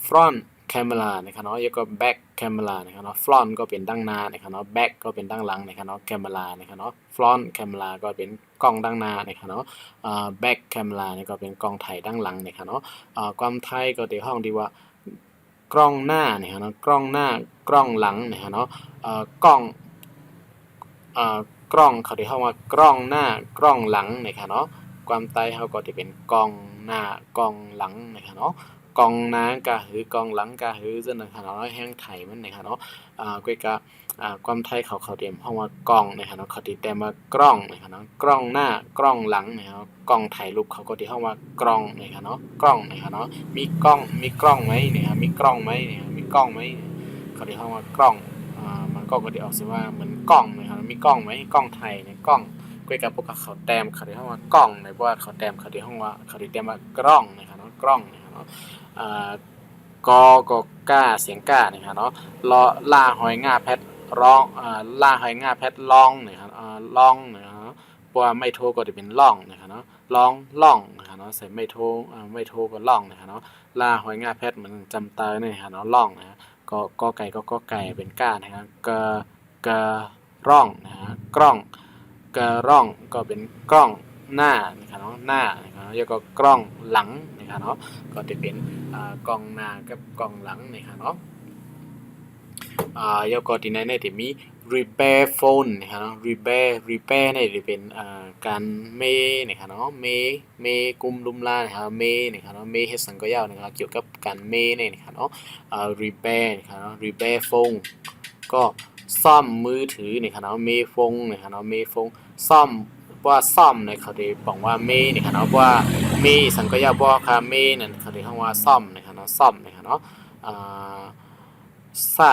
front camera นะครับเนาะแล้วก็ back camera นะครับเนาะ front ก็เป็นดั้งหน้านะครับเนาะ back ก็เป็นดั้งหลังนะครับเนาะ camera นะครับเนาะ front camera ก็เป็นกล้องดั้งหน้านะครับเนาะback camera นี่ก็เป็นกล้องถ่ายดั้งหลังนะครับเนาะความไทยก็ที่ห้องดีว่ากล้องหน้านะครับเนาะกล้องหน้ากล้องหลังนะครับเนาะกล้องกล้องเขาที่ห้องว่ากล้องหน้ากล้องหลังนะครับเนาะความไทยเขาก็จะเป็นกล้องหน้ากล้องหลังนะครับเนาะกล้องหน้ากะหือกล้องหลังกะหือจังนะครับเนาะแห้งไทยมันนะครับเนาะก้อยกะความไทยเขาเตรียมห้องว่ากล้องนะครับเนาะเขาติดแต่มากล้องนะครับเนาะกล้องหน้ากล้องหลังนะครับกล้องถ่ายรูปเขาก็ที่ห้องว่ากล้องนะครับเนาะกล้องนะครับเนาะมีกล้องไหมนะครับมีกล้องไหมนะครับมีกล้องไหมเขาที่ห้องว่ากล้องมันก็ที่ออกเสียงว่าเหมือนกล้องนะครับมีกล้องไหมกล้องไทยเนี่ยกล้องก้อยกะพวกเขาแต้มเขาที่ห้องว่ากล้องในเพราะว่าเขาแต้มเขาที่ห้องว่าเขาที่แต้มว่ากล้องนะครับเนาะกล้องนะครับเนาะก็ก้าเสียงก้านี่ครับเนาะล่าหอยง่าแพทร้องล่าหอยง่าแพทร้องนี่ครับร้องนะครับเพราะว่าไม่โทก็จะเป็นร้องนะครับเนาะร้องนะครับเนาะใส่ไม่โทก็ร้องนะครับเนาะล่าหอยง่าแพทมันจำตาเนี่ยครับเนาะร้องนะก็ไก่ก็ไก่เป็นก้านะครับกะร้องนะฮะกล้องกะร้องก็เป็นกล้องหน้านะครับเนาะหน้านะครับแล้วก็กล้องหลังนะครับเนาะก็จะเป็นกล้องหน้ากับกล้องหลังนะครับเนาะแล้วก็ที่ในที่มี repair phone นะครับเนาะ repair เนี่ยจะเป็นการเมนะครับเนาะเมกุมลุมลานะครับเมนะครับเนาะเมเฮ็ดสังก็ยาวนะครับเกี่ยวกับการเมเนี่ยนะครับเนาะrepair นะครับเนาะ repair phone ก็ซ่อมมือถือนะครับเนาะเมฟงนะครับเนาะเมฟงซ่อมว่าซ่อมเนี่ยเขาได้บอกว่าเมนะครับเนาะว่าเมสังก็ยาวบ่ค่ะเมนั่นเขาได้คำว่าซ่อมนะครับเนาะซ่อมนะครับเนาะซ่า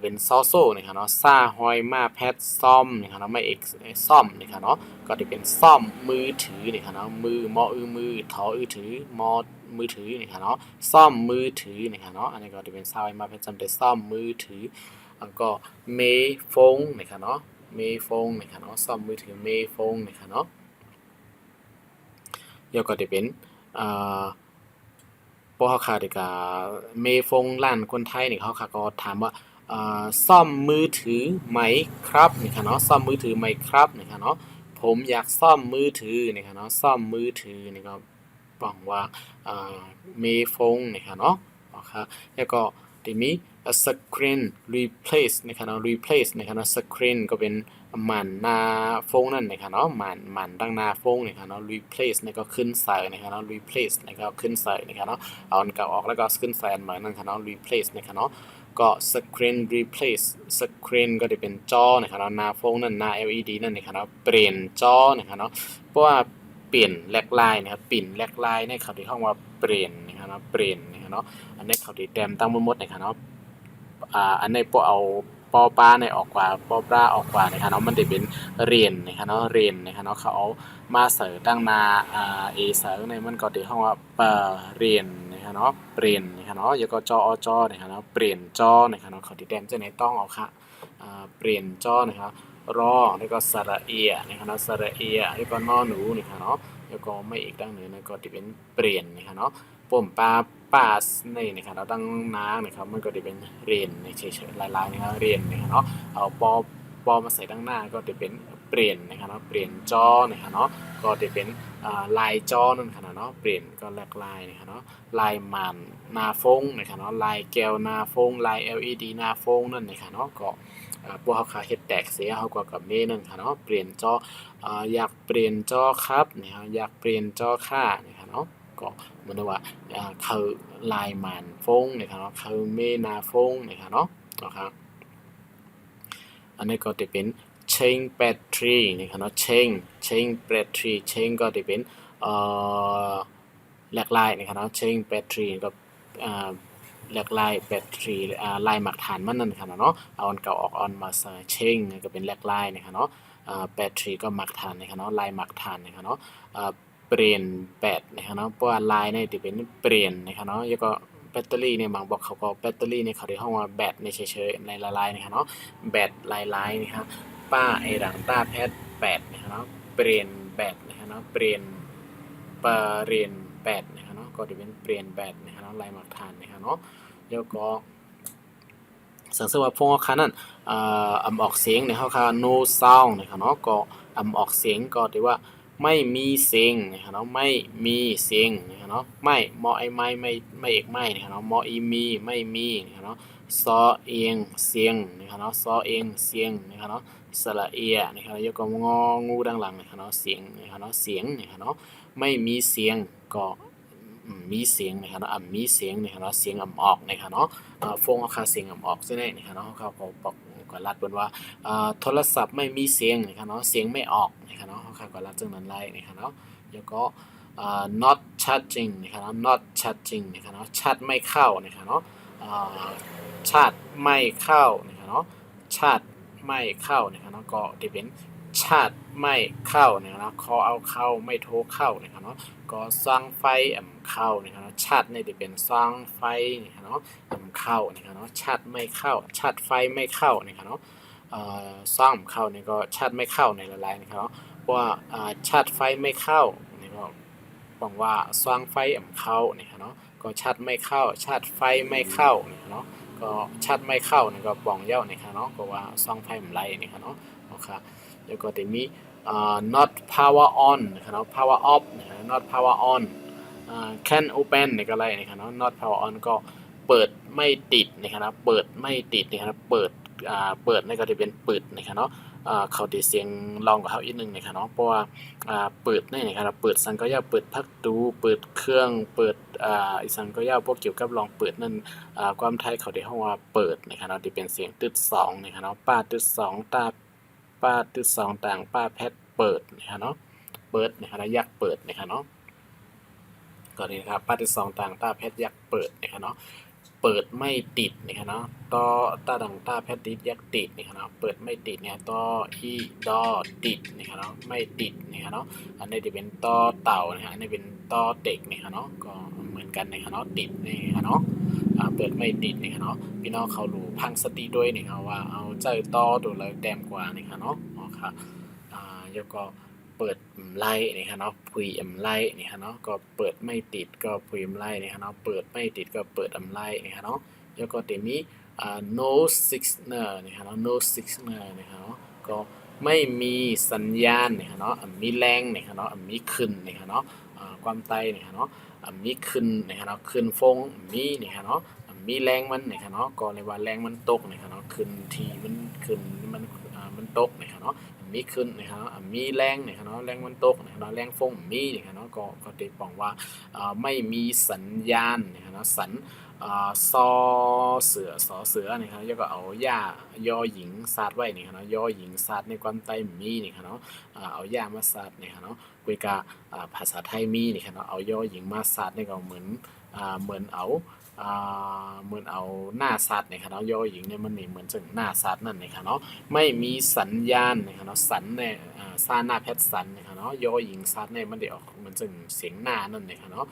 เป็นซอโซ่นะครับเนาะซ่าหอยมาแพทซ่อมนะครับเนาะไม่เอกซ่อมนะครับเนาะก็จะเป็นซ่อมมือถือนะครับเนาะมือมอมือถอถือมอมือถือนะครับเนาะซ่อมมือถือนะครับเนาะอันนี้ก็จะเป็นซ่าหอยมาแพทจำได้ซ่อมมือถือแล้วก็เมฟงนะครับเนาะเมฟงนะครับเนาะซ่อมมือถือเมฟงนะครับเนาะแล้วก็จะเป็นพวกเขาค่ะที่ก็เมฟงร้านคนไทยนี่เขาค่ะก็ถามว่าซ่อมมือถือไหมครับนี่ค่ะเนาะซ่อมมือถือไหมครับนี่ค่ะเนาะผมอยากซ่อมมือถือนี่ค่ะเนาะซ่อมมือถือนี่ก็บอกว่าเมฟงนี่ค่ะเนาะครับแล้วก็ที่มี screen replace นะครับเนาะ replace นะครับเนาะ screen ก็เป็นหมันหน้าโฟงนั่นนะครับเนาะหมันดังหน้าโฟงนะครับเนาะ replace นี่ก็ขึ้นใส่นะครับเนาะ replace นะครับขึ้นใส่นะครับเนาะเอาอันเก่าออกแล้วก็ขึ้นใส่อันใหม่นั่นครับเนาะ replace นะครับเนาะก็ screen replace screen ก็จะเป็นจอนะครับเนาะหน้าโฟงนั่นหน้า LED นั่นนะครับเนาะเปลี่ยนจอนะครับเนาะเพราะว่าเปลี่ยนแลกไลน์นะครับปิ่นแลกไลน์ในเขาที่ห้องว่าเปลี่ยนนะครับเนาะเปลี่ยนนะครับเนาะอันนี้เขาที่แต้มตั้งหมดนะครับเนาะอันนี้พอเอาปอปลาในออกกว่าปอปลาออกกว่านะครับเนาะมันจะเป็นเรียนนะครับเนาะเรียนนะครับเนาะเขาเอามาเสริมตั้งนาเอเสริมในมันก็ที่ห้องว่าเรียนนะครับเนาะเปลี่ยนนะครับเนาะแล้วก็จอจอนะครับเนาะเปลี่ยนจอนะครับเนาะเขาที่แต้มจะไหนต้องเอาค่ะเปลี่ยนจอนะครับรอแล้วก็สระเอียนะครับเนาะสระเอียแล้วก็นอหนูนะครับเนาะแล้วก็ไม่อีกดังหนึ่งนะก็ที่เป็นเปลี่ยนนะครับเนาะปุ่มป้านี่นะครับเราตั้งน้ำนะครับมันก็จะเป็นเรียนในเฉยๆลายๆนะครับเรียนนะครับเนาะเอาปอมาใส่ตั้งหน้าก็จะเป็นเปลี่ยนนะครับเนาะเปลี่ยนจอนะครับเนาะก็จะเป็นลายจอนั่นครับเนาะเปลี่ยนก็แลกลายนะครับเนาะลายมันหน้าฟงนะครับเนาะลายแก้วหน้าฟงลาย LED หน้าฟงนั่นนะครับเนาะก็พวกเขาขาเฮ็ดแตกเสียเขาก็กับเม่นั่นค่ะเนาะเปลี่ยนจออยากเปลี่ยนจอครับนะครับอยากเปลี่ยนจอค่านะครับเนาะก็เหมือนว่าเขาลายมันฟงนะครับเนาะเขาเมนาฟงนะครับเนาะนะครับอันนี้ก็จะเป็น chain battery นะครับเนาะ chain battery chain ก็จะเป็นแลกลายนะครับเนาะ chain battery ก็แลกลายแบตเตอรี่ลายหมักฐานมันนั่นครับเนาะเอาอันเก่าออกออนมาใส่เช่งก็เป็นแลกลายนะครับเนาะแบตเตอรี่ก็หมักฐานนะครับเนาะลายหมักฐานนะครับเนาะเปลี่ยนแบตนะครับเนาะเพราะว่าลายเนี่ยจะเป็นเปลี่ยนนะครับเนาะแล้วก็แบตเตอรี่เนี่ยบางบอกเขาก็แบตเตอรี่เนี่ยเขาได้ห้องว่าแบตในเฉยๆในละลายนะครับเนาะแบตลายๆนะครับป้าไอหลังต้าแพทแปดนะครับเนาะเปลี่ยนแบตนะครับเนาะเปลี่ยนแบตนะครับเนาะก็จะเป็นเปลี่ยนแบตนะครับเนาะลายหมักฐานนะครับเนาะ แล้วก็สังเกตว่าพวกเขานั้นออกเสียงในเขาค่ะ no sound นะครับเนาะก็ออกเสียงก็ที่ว่าไม่มีเสียงนะครับเนาะไม่มีเสียงนะครับเนาะไม่มอไอไม่เอกไม่นะครับเนาะมออีมีไม่มีนะครับเนาะซอเอียงเสียงนะครับเนาะซอเอียงเสียงนะครับเนาะสระเอียนะครับแล้วก็งองูดังหลังนะครับเนาะเสียงนะครับเนาะเสียงนะครับเนาะไม่มีเสียงก็มีเสียงนะครับเนาะมีเสียงนะครับเนาะเสียงออกนะครับเนาะฟงเอาค่าเสียงออกใช่ไหมนะครับเนาะเขาก็บอกก็รัดบนว่าโทรศัพท์ไม่มีเสียงนะครับเนาะเสียงไม่ออกนะครับเนาะเขาก็รัดจังนั้นไล่นะครับเนาะแล้วก็ not charging นะครับเนาะ not charging นะครับเนาะชาร์จไม่เข้านะครับเนาะชาร์จไม่เข้านะครับเนาะชาร์จไม่เข้านะครับเนาะก็จะเป็นชาร์จไม่เข้านะครับเนาะคอเอาเข้าไม่โทรเข้านะครับเนาะก็สร้างไฟเข้านะครับเนาะชาร์จเนี่ยจะเป็นสร้างไฟนะครับเนาะเข้านะครับเนาะชาร์จไม่เข้าชาร์จไฟไม่เข้านะครับเนาะสร้างเข้าเนี่ยก็ชาร์จไม่เข้าในละลายนะครับเนาะเพราะว่าชาร์จไฟไม่เข้านี่ก็บอกว่าสร้างไฟเข้านะครับเนาะก็ชาร์จไม่เข้าชาร์จไฟไม่เข้านะครับเนาะก็ชาร์จไม่เข้านี่ก็บ้องเย้านะครับเนาะก็ว่าสร้างไฟมันไหลนะครับเนาะโอเคแล้วก็จะมีnot power on นะครับเนาะ power off นะครับ not power on can open นี่ก็ไรนะครับเนาะ not power on ก็เปิดไม่ติดนะครับเปิดไม่ติดนะครับเปิดนี่ก็จะเป็นเปิดนะครับเนาะเขาติเสียงลองกับเขาอีกนึงนะครับเนาะเพราะว่าเปิดนี่นะครับเปิดสังก็ยาวเปิดพักตูเปิดเครื่องเปิดอีสังก็ยาวพวกเกี่ยวกับลองเปิดนั่นความไทยเขาได้ห้องว่าเปิดนะครับเนาะที่เป็นเสียงตึด2นะครับเนาะป้าตึด2ตาป้าตึด2ต่างป้าแพทเปิดนะครับเนาะเปิดนะครับยักเปิดนะครับเนาะก็นี่นะครับป้าตึด2ต่างตาแพทยักเปิดนะครับเนาะเปิดไม่ติดนะครับเนาะต่อตาดังตาแพทติดยักติดนะครับเนาะเปิดไม่ติดเนี่ยต่ออีดอติดนะครับเนาะไม่ติดนะครับเนาะอันนี้จะเป็นต่อเต่านะฮะอันนี้เป็นต่อเด็กนะครับเนาะก็เหมือนกันนะครับเนาะติดนี่ครับเนาะเปิดไม่ติดนะครับเนาะพี่น้องเขารู้พังสติด้วยนะครับว่าเอาใจต่อตัวเลยแต้มกว่านะครับเนาะอ๋อค่ะแล้วก็เปิดไล่นะครับเนาะพุยไล่นะครับเนาะก็เปิดไม่ติดก็พุยไล่นะครับเนาะเปิดไม่ติดก็เปิดไล่นะครับเนาะแล้วก็จะมีno signal นะครับเนาะ no signal นะครับเนาะก็ไม่มีสัญญาณนะครับเนาะมีแรงนะครับเนาะมีขึ้นนะครับเนาะความไตนะครับเนาะมีขึ้นนะครับเนาะขึ้นฟงมีนะครับเนาะมีแรงมันนะครับเนาะก็ในว่าแรงมันตกนะครับเนาะขึ้นทีมันขึ้นมันตกนะครับเนาะมีขึ้นนะครับมีแรงนะครับเนาะแรงมันตกนะครับแรงฟงมีนะครับเนาะก็ติปองว่าไม่มีสัญญาณนะครับเนาะซอเสือสอเสือนะครับแล้วก็เอาย่ายอหญิงซาดไว้นี่ครับเนาะยอหญิงซาดในความไตมีนี่ครับเนาะเอาย่ามาซาดนี่ครับเนาะคุยกาภาษาไทยมีนี่ครับเนาะเอายอหญิงมาซาดนี่ก็เหมือนเอาหน้าสัตว์นะครับเนาะยอหญิงเนี่ยมันนี่เหมือนจึงหน้าสัตว์นั่นนะครับเนาะไม่มีสัญญาณนะครับเนาะสันเนี่ยซาหน้าแพทสันนะครับเนาะยอหญิงสัตว์เนี่ยมันได้ออกเหมือนจึงเสียงหน้านั่นนะครับเนาะ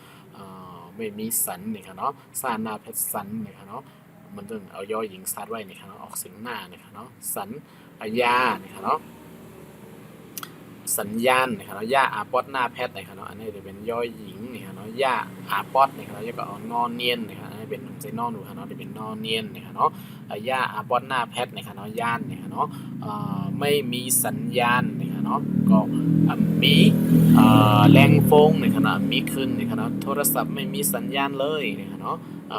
ไม่มีสันนะครับเนาะซาหน้าแพทสันนะครับเนาะมันจึงเอายอหญิงสัตว์ไว้นะครับเนาะออกเสียงหน้านะครับเนาะสันยานะครับเนาะสัญญาณนะครับเนาะย่าอาปอดหน้าแพทนะครับเนาะอันนี้จะเป็นย่อหญิงนะครับเนาะย่าอาปอดนะครับแล้วก็เอานอนเนียนนะครับอันนี้เป็นไซนอนดูครับเนาะจะเป็นนอนเนียนนะครับเนาะย่าอาปอดหน้าแพทนะครับเนาะย่านนะครับเนาะไม่มีสัญญาณนะครับเนาะก็มีแรงฟงนะครับเนาะมีขึ้นนะครับเนาะโทรศัพท์ไม่มีสัญญาณเลยนะครับเนาะ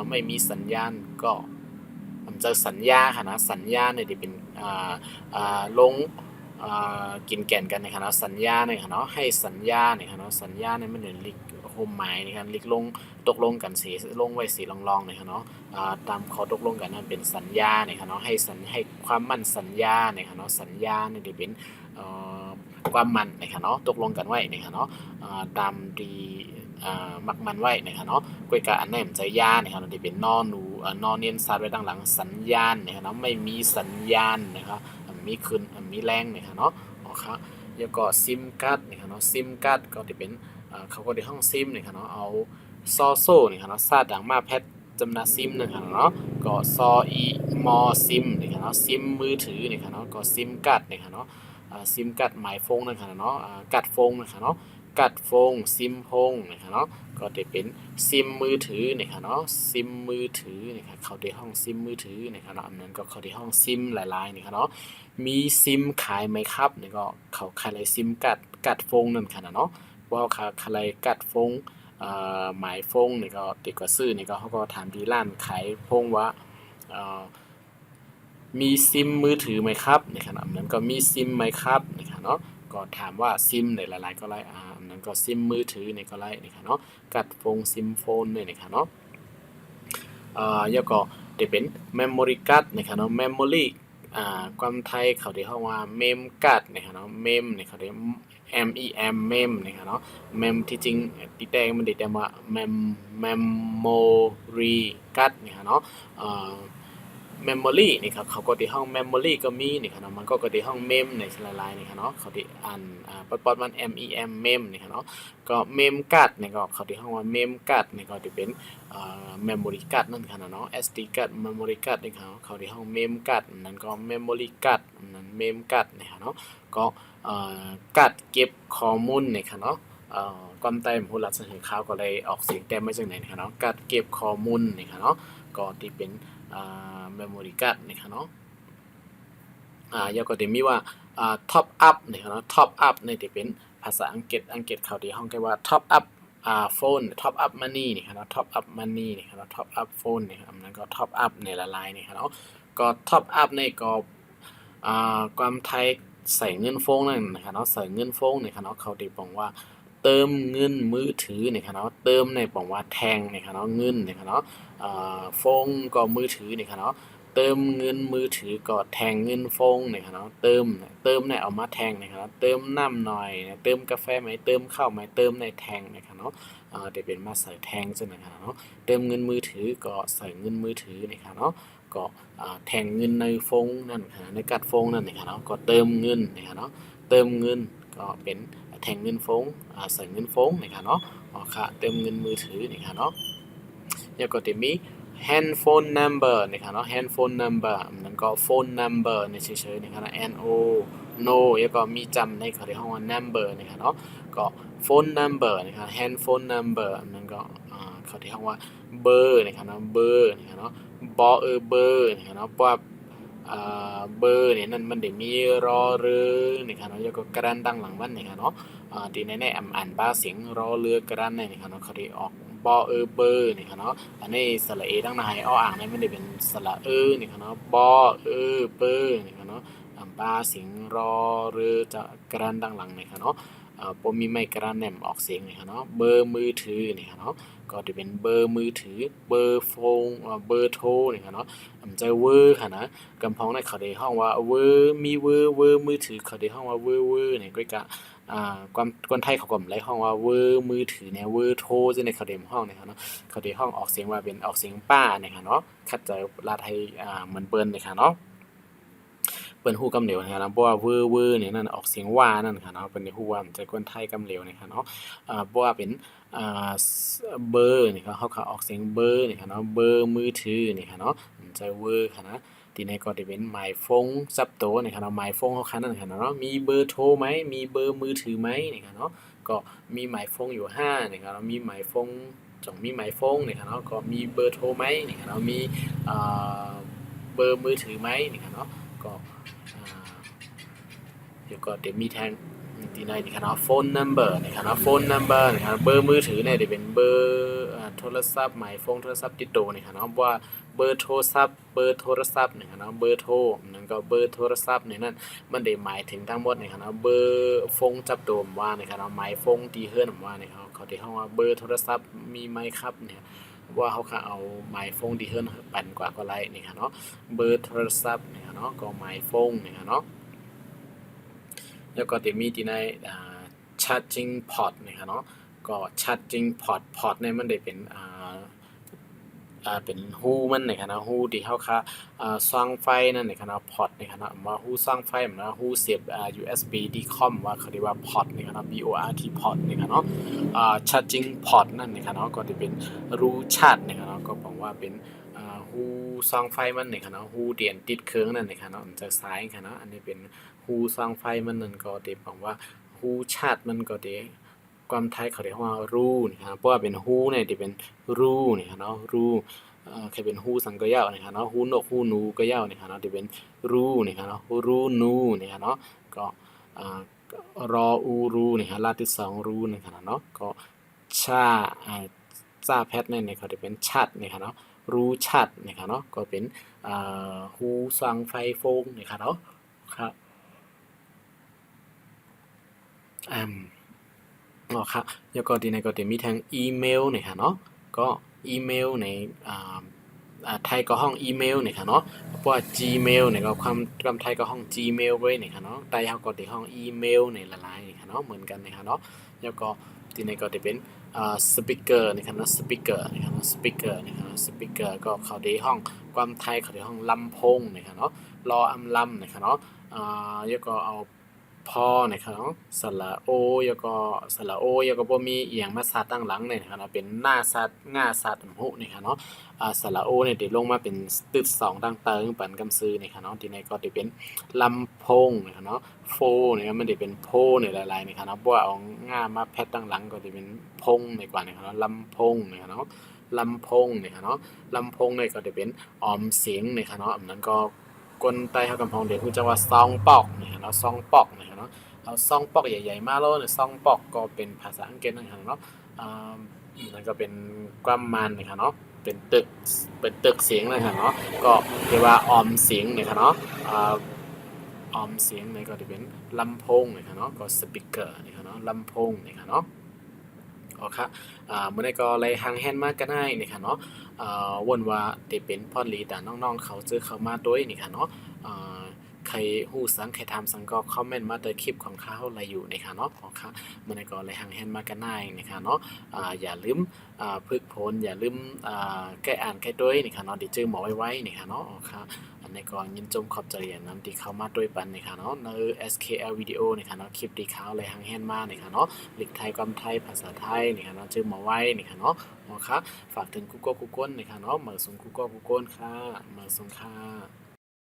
ไม่มีสัญญาณก็มันจะสัญญาค่ะนะสัญญาเนี่ยจะเป็นลงกินแก่นกันนะครับเนาะสัญญาเนี่ยครับเนาะให้สัญญาเนี่ยครับเนาะสัญญาเนี่ยมันเหมือนลิกโฮมหมายนะครับลิกลงตกลงกันสีลงไว้สีลองๆเนี่ยครับเนาะตามข้อตกลงกันนั้นเป็นสัญญาเนี่ยครับเนาะให้ความมั่นสัญญาเนี่ยครับเนาะสัญญาเนี่ยจะเป็นความมั่นนะครับเนาะตกลงกันไว้นะครับเนาะตามดีมักมันไว้นะครับเนาะกุยกะอันไหนมันจะยานะครับที่เป็นนอหนูนอเนียนซาดไว้ด้านหลังสัญญาณนะครับเนาะไม่มีสัญญาณนะครับมีขึ้นมีแรงนะครับเนาะอ๋อครับแล้วก็ซิมการ์ดนะครับเนาะซิมการ์ดก็จะเป็นเขาก็ในห้องซิมนะครับเนาะเอาซอโซ่นะครับเนาะซาดดังมาแพทจำนาซิมนะครับเนาะก็ซออีมอซิมนะครับเนาะซิมมือถือนะครับเนาะก็ซิมการ์ดนะครับเนาะซิมการ์ดหมายฟงนะครับเนาะการ์ดฟงนะครับเนาะ กัดโฟงซิมโฟงนะครับเนาะก็จะเป็นซิมมือถือนะครับเนาะซิมมือถือนะครับเขาในห้องซิมมือถือนะครับเนาะอันนั้นก็เขาในห้องซิมหลายๆนะครับเนาะมีซิมขายไหมครับนี่ก็เขาขายอะไรซิมกัดโฟงนั่นค่ะเนาะว่าเขาขายอะไรกัดโฟงหมายโฟงนี่ก็ติดกับซื้อนี่ก็เขาก็ถามที่ร้านขายโฟงว่ามีซิมมือถือไหมครับในขณะนั้นก็มีซิมไหมครับนะครับเนาะก็ถามว่าซิมในหลายๆก็ไล่อันนั้นก็ซิมมือถือในก็ไล่นะครับเนาะกัดโฟงซิมโฟนเนี่ยนะครับเนาะแล้วก็จะเป็น memory card นะครับเนาะ memory ความไทยเขาที่เรียกว่า mem card นะครับเนาะ mem เนี่ยเขาเรียก mem นะครับเนาะ mem ที่จริงที่แท้มันได้แต่ว่า memory card นะครับเนาะmemory นี่ครับเขาก็ที่ห้อง memory ก็มีนี่ครับเนาะมันก็ที่ห้อง mem ในหลายๆนี่ครับเนาะเขาที่อ่านปอดมัน mem นี่ครับเนาะก็ mem card นี่ก็เขาที่ห้องว่า mem card นี่ก็จะเป็นmemory card นั่นครับเนาะ SD card memory card นี่ครับเขาที่ห้อง mem card นั่นก็ memory card นั่น mem card นี่ครับเนาะก็การ์ดเก็บข้อมูลนี่ครับเนาะความใต้ผู้รับสารข่าวก็เลยออกเสียงแต้มมาจากไหนนะครับเนาะการ์ดเก็บข้อมูลนี่ครับเนาะก็ที่เป็นmemory card นะครับเนาะแล้วก็จะมีว่าtop up นะครับเนาะ top up นี่จะเป็นภาษาอังกฤษเขาที่ห้องเรียกว่า top up phone top up money นี่ครับเนาะ top up money นี่ครับเนาะ top up phone นี่ครับนั้นก็ top up ในละลายนี่ครับเนาะก็ top up นี่ก็ความไทยใส่เงินฟงนั่นนะครับเนาะใส่เงินฟงนี่ครับเนาะเขาที่บอกว่าเติมเงินมือถือนี่ครับเนาะเติมในบอกว่าแทงนี่ครับเนาะเงินนี่ครับเนาะฟงก็มือถือนี่ครับเนาะเติมเงินมือถือก็แทงเงินฟงนี่ครับเนาะเติมเนี่ยเอามาแทงนี่ครับเติมน้ำหน่อยเติมกาแฟไหมเติมข้าวไหมเติมในแทงนี่ครับเนาะจะเป็นมาใส่แทงซึ่งนะครับเนาะเติมเงินมือถือก็ใส่เงินมือถือนี่ครับเนาะก็แทงเงินในฟงนั่นครับในกัดฟงนั่นนี่ครับเนาะก็เติมเงินนี่ครับเนาะเติมเงินก็เป็นแทงเงินฟงใส่เงินฟงนี่ครับเนาะค่ะเติมเงินมือถือนี่ครับเนาะแล้วก็จะมี handphone number นะครับเนาะ handphone number มันก็ phone number ในเฉยๆนะครับนะ no no แล้วก็มีจำในเขาเรียกว่า number นะครับเนาะก็ phone number นะครับ handphone number มันก็เขาเรียกว่าเบอร์นะครับเนาะเบอร์นะครับเนาะบอเบอร์นะครับเนาะเพราะว่าเบอร์เนี่ยนั่นมันได้มีรอเรือนะครับเนาะแล้วก็กระดานตั้งหลังมันนะครับเนาะที่ในอ่านบ้าเสียงรอเรือกระดานเนี่ยนะครับเนาะเขาได้ออกบอเบอร์นี่ครับเนาะอันนี้สระเอตั้งในอ่างนี่ไม่ได้เป็นสระนี่ครับเนาะบอเบอร์นี่ครับเนาะบ้าเสียงรอเรือจะกระดานตั้งหลังนี่ครับเนาะปมมีไม้กระดานแหนมออกเสียงนี่ครับเนาะเบอร์มือถือนี่ครับเนาะก็จะเป็นเบอร์มือถือเบอร์โฟนเบอร์โทรนี่ครับเนาะมันจะเวอร์ค่ะนะกำพ้องในเขาได้ห้องว่าเวอร์มีเวอร์มือถือเขาได้ห้องว่าเวอร์นี่ก็กะคนไทยเขาก็ไล่ห้องว่าเวอร์มือถือเนี่ยเวอร์โทรจะในเขาเดมห้องนะครับเนาะเขาเดมห้องออกเสียงว่าเป็นออกเสียงป้านะครับเนาะคัดใจลาไทยเหมือนเปิ้นนะครับเนาะเปิ้นฮู้กำเหลวนะครับเพราะว่าเวอร์เนี่ยนั่นออกเสียงว่านั่นค่ะเนาะเปิ้นได้ฮู้ว่ามันจะคนไทยกำเหลวนะครับเนาะเพราะว่าเป็นเบอร์นี่เขาออกเสียงเบอร์นี่ค่ะเนาะเบอร์มือถือนี่ค่ะเนาะมันจะเวอร์ค่ะนะทีนี้ก็จะเป็นหมายฟงซับโตนี่ครับเนาะหมายฟงเขาคันนั่นค่ะเนาะมีเบอร์โทรไหมมีเบอร์มือถือไหมนี่ครับเนาะก็มีหมายฟงอยู่5นี่ครับเนาะมีหมายฟงมีหมายฟงนี่ครับเนาะก็มีเบอร์โทรไหมนี่ครับเนาะมีเบอร์มือถือไหมนี่ครับเนาะก็เดี๋ยวก็เดี๋ยวมีแทงที่ไหนนี่ครับเนาะ phone number นี่ครับเนาะ phone number นี่ครับเบอร์มือถือเนี่ยจะเป็นเบอร์โทรศัพท์หมายฟงโทรศัพท์ติดตัวนี่ครับเนาะว่าเบอร์โทรศัพท์เบอร์โทรศัพท์นี่ครับเนาะเบอร์โทรนั่นก็เบอร์โทรศัพท์นี่นั่นมันได้หมายถึงทั้งหมดนี่ครับเนาะเบอร์ฟงจับตัวว่านี่ครับเนาะหมายฟงที่เฮือนว่านี่ครับเขาที่ห้องว่าเบอร์โทรศัพท์มีไหมครับเนี่ยว่าเขาค่ะเอาหมายฟงที่เฮือนปั่นกว่าก็ไรนี่ครับเนาะเบอร์โทรศัพท์นี่ครับเนาะก็หมายฟงนี่ครับเนาะแล้วก็จะมีที่ในcharging port นะครับเนาะก็ charging port เนี่ยมันได้เป็นเป็นฮู้มันนะครับเนาะฮู้ที่เฮาค่ะส่องไฟนั่นนะครับเนาะพอร์ตนะครับเนาะว่าฮู้ส่องไฟมันว่าฮู้เสียบUSB DCOM ว่าเขาเรียกว่าพอร์ตนะครับเนาะ BORT พอร์ตนะครับเนาะcharging port นั่นนะครับเนาะก็จะเป็นรูชาร์จนะครับเนาะก็บอกว่าเป็นฮู้ส่องไฟมันนะครับเนาะฮู้เดียนติดเครื่องนั่นนะครับเนาะมันจะซ้ายครับเนาะอันนี้เป็นฮู้ส่องไฟมันนั่นก็ได้บอกว่าฮู้ชาร์จมันก็ได้ค ความไทยเขาเรียกว่ารูนะครับเพราะว่าเป็นฮู้เนี่ยที่เป็นรูนี่ครับเนาะรูใครเป็นฮู้สังก็ยาวนะครับเนาะฮู้นกฮู้หนูก็ยาวนะครับเนาะที่เป็นรูนี่ครับเนาะรูนูนี่ครับเนาะก็อ่ารออูรูนี่ครับลาดที่สองรูนี่ครับเนาะก็ชาจ้าแพทเนี่ยเขาจะเป็นชัดนี่ครับเนาะรูชัดนี่ครับเนาะก็เป็นฮู้สังไฟฟงนี่ครับเนาะครับอืม อ๋อครับแล้วก็ทีนี้ก็จะมีทางอีเมลเนี่ยค่ะเนาะก็อีเมลในอ่าไทยก็ห้องอีเมลเนี่ยค่ะเนาะเพราะว่า Gmail เนี่ยก็ความไทยก็ห้อง Gmail ไว้เนี่ยค่ะเนาะไทยเฮาก็ที่ห้องอีเมลเนี่ยละลายเนี่ยค่ะเนาะเหมือนกันเนี่ยค่ะเนาะแล้วก็ทีนี้ก็จะเป็นสปีกเกอร์เนี่ยค่ะเนาะสปีกเกอร์เนี่ยค่ะเนาะสปีกเกอร์เนี่ยค่ะเนาะสปีกเกอร์ก็เข้าที่ห้องความไทยเข้าที่ห้องลำโพงเนี่ยค่ะเนาะรออำลำเนี่ยค่ะเนาะแล้วก็เอา พอนะครับเนาะสระโอแล้วก็สระโอแล้วก็บ่มีอีหยังมาซัดตั้งหลังเนี่ยนะครับเนาะเป็นหน้าซัดง่าซัดหุนี่ครับเนาะสระโอเนี่ยติลงมาเป็นตึด2ดังเติงปันกำซื้อนี่ครับเนาะที่ในก็สิเป็นลำโพงนะครับเนาะโฟนี่ครับมันสิเป็นโพนี่หลายๆนี่ครับเนาะบ่เอาง่ามาแพดตั้งหลังก็สิเป็นพงนี่กว่านี่ครับเนาะลำโพงนี่ครับเนาะลำโพงนี่ครับเนาะลำโพงนี่ก็สิเป็นออมเสียงนี่ครับเนาะอันนั้นก็คนใต้เฮากำพองเด็กฮู้จักว่าซองปอกนี่ครับเนาะซองปอกนี่ครับเนาะ เอาซองปอกใหญ่ๆมาแล้วเนี่ยซองปอกก็เป็นภาษาอังกฤษนะครับเนาะอ่านั่นก็เป็นกรัมมันนะครับเนาะเป็นตึกเสียงนะครับเนาะก็เรียกว่าออมเสียงนะครับเนาะอ่าออมเสียงนี่ก็จะเป็นลำโพงนะครับเนาะก็สปีกเกอร์นะครับเนาะลำโพงนะครับเนาะอ๋อครับมื้อนี้ก็เลยห่างแฮนมาก็ได้นี่ค่ะเนาะวนว่าได้เป็นพอดลีแต่น้องๆเขาเจอเข้ามาด้วยนี่ค่ะเนาะอ่าใครฮู้สังใครถามสังก็คอมเมนต์มาใต้คลิปของเขาอะไรอยู่นี่ค่ะเนาะอ๋อครับมื้อนี้ก็เลยห่างแฮนมาก็ได้นี่ค่ะเนาะอย่าลืมฝึกฝนอย่าลืมแก้อ่านแก้ด้วยนี่ค่ะเนาะได้เจอหมอไวๆนี่ค่ะเนาะอ๋อครับอันนี้ก็ยินจมขอบใจอย่างนำที่เข้ามาด้วยปันนี่ค่ะเนาะใน SKL วิดีโอนี่ค่ะเนาะคลิปที่เขาเลยห่างแฮนมานี่ค่ะเนาะ หลีกไทยความไทยภาษาไทยนี่ค่ะเนาะชื่อหมาไว้นี่ค่ะเนาะหมอคะฝากถึงกูโก้กูก้นนี่ค่ะเนาะเหมือสูงกูโก้กูก้นค่ะเหมือสูงค่ะ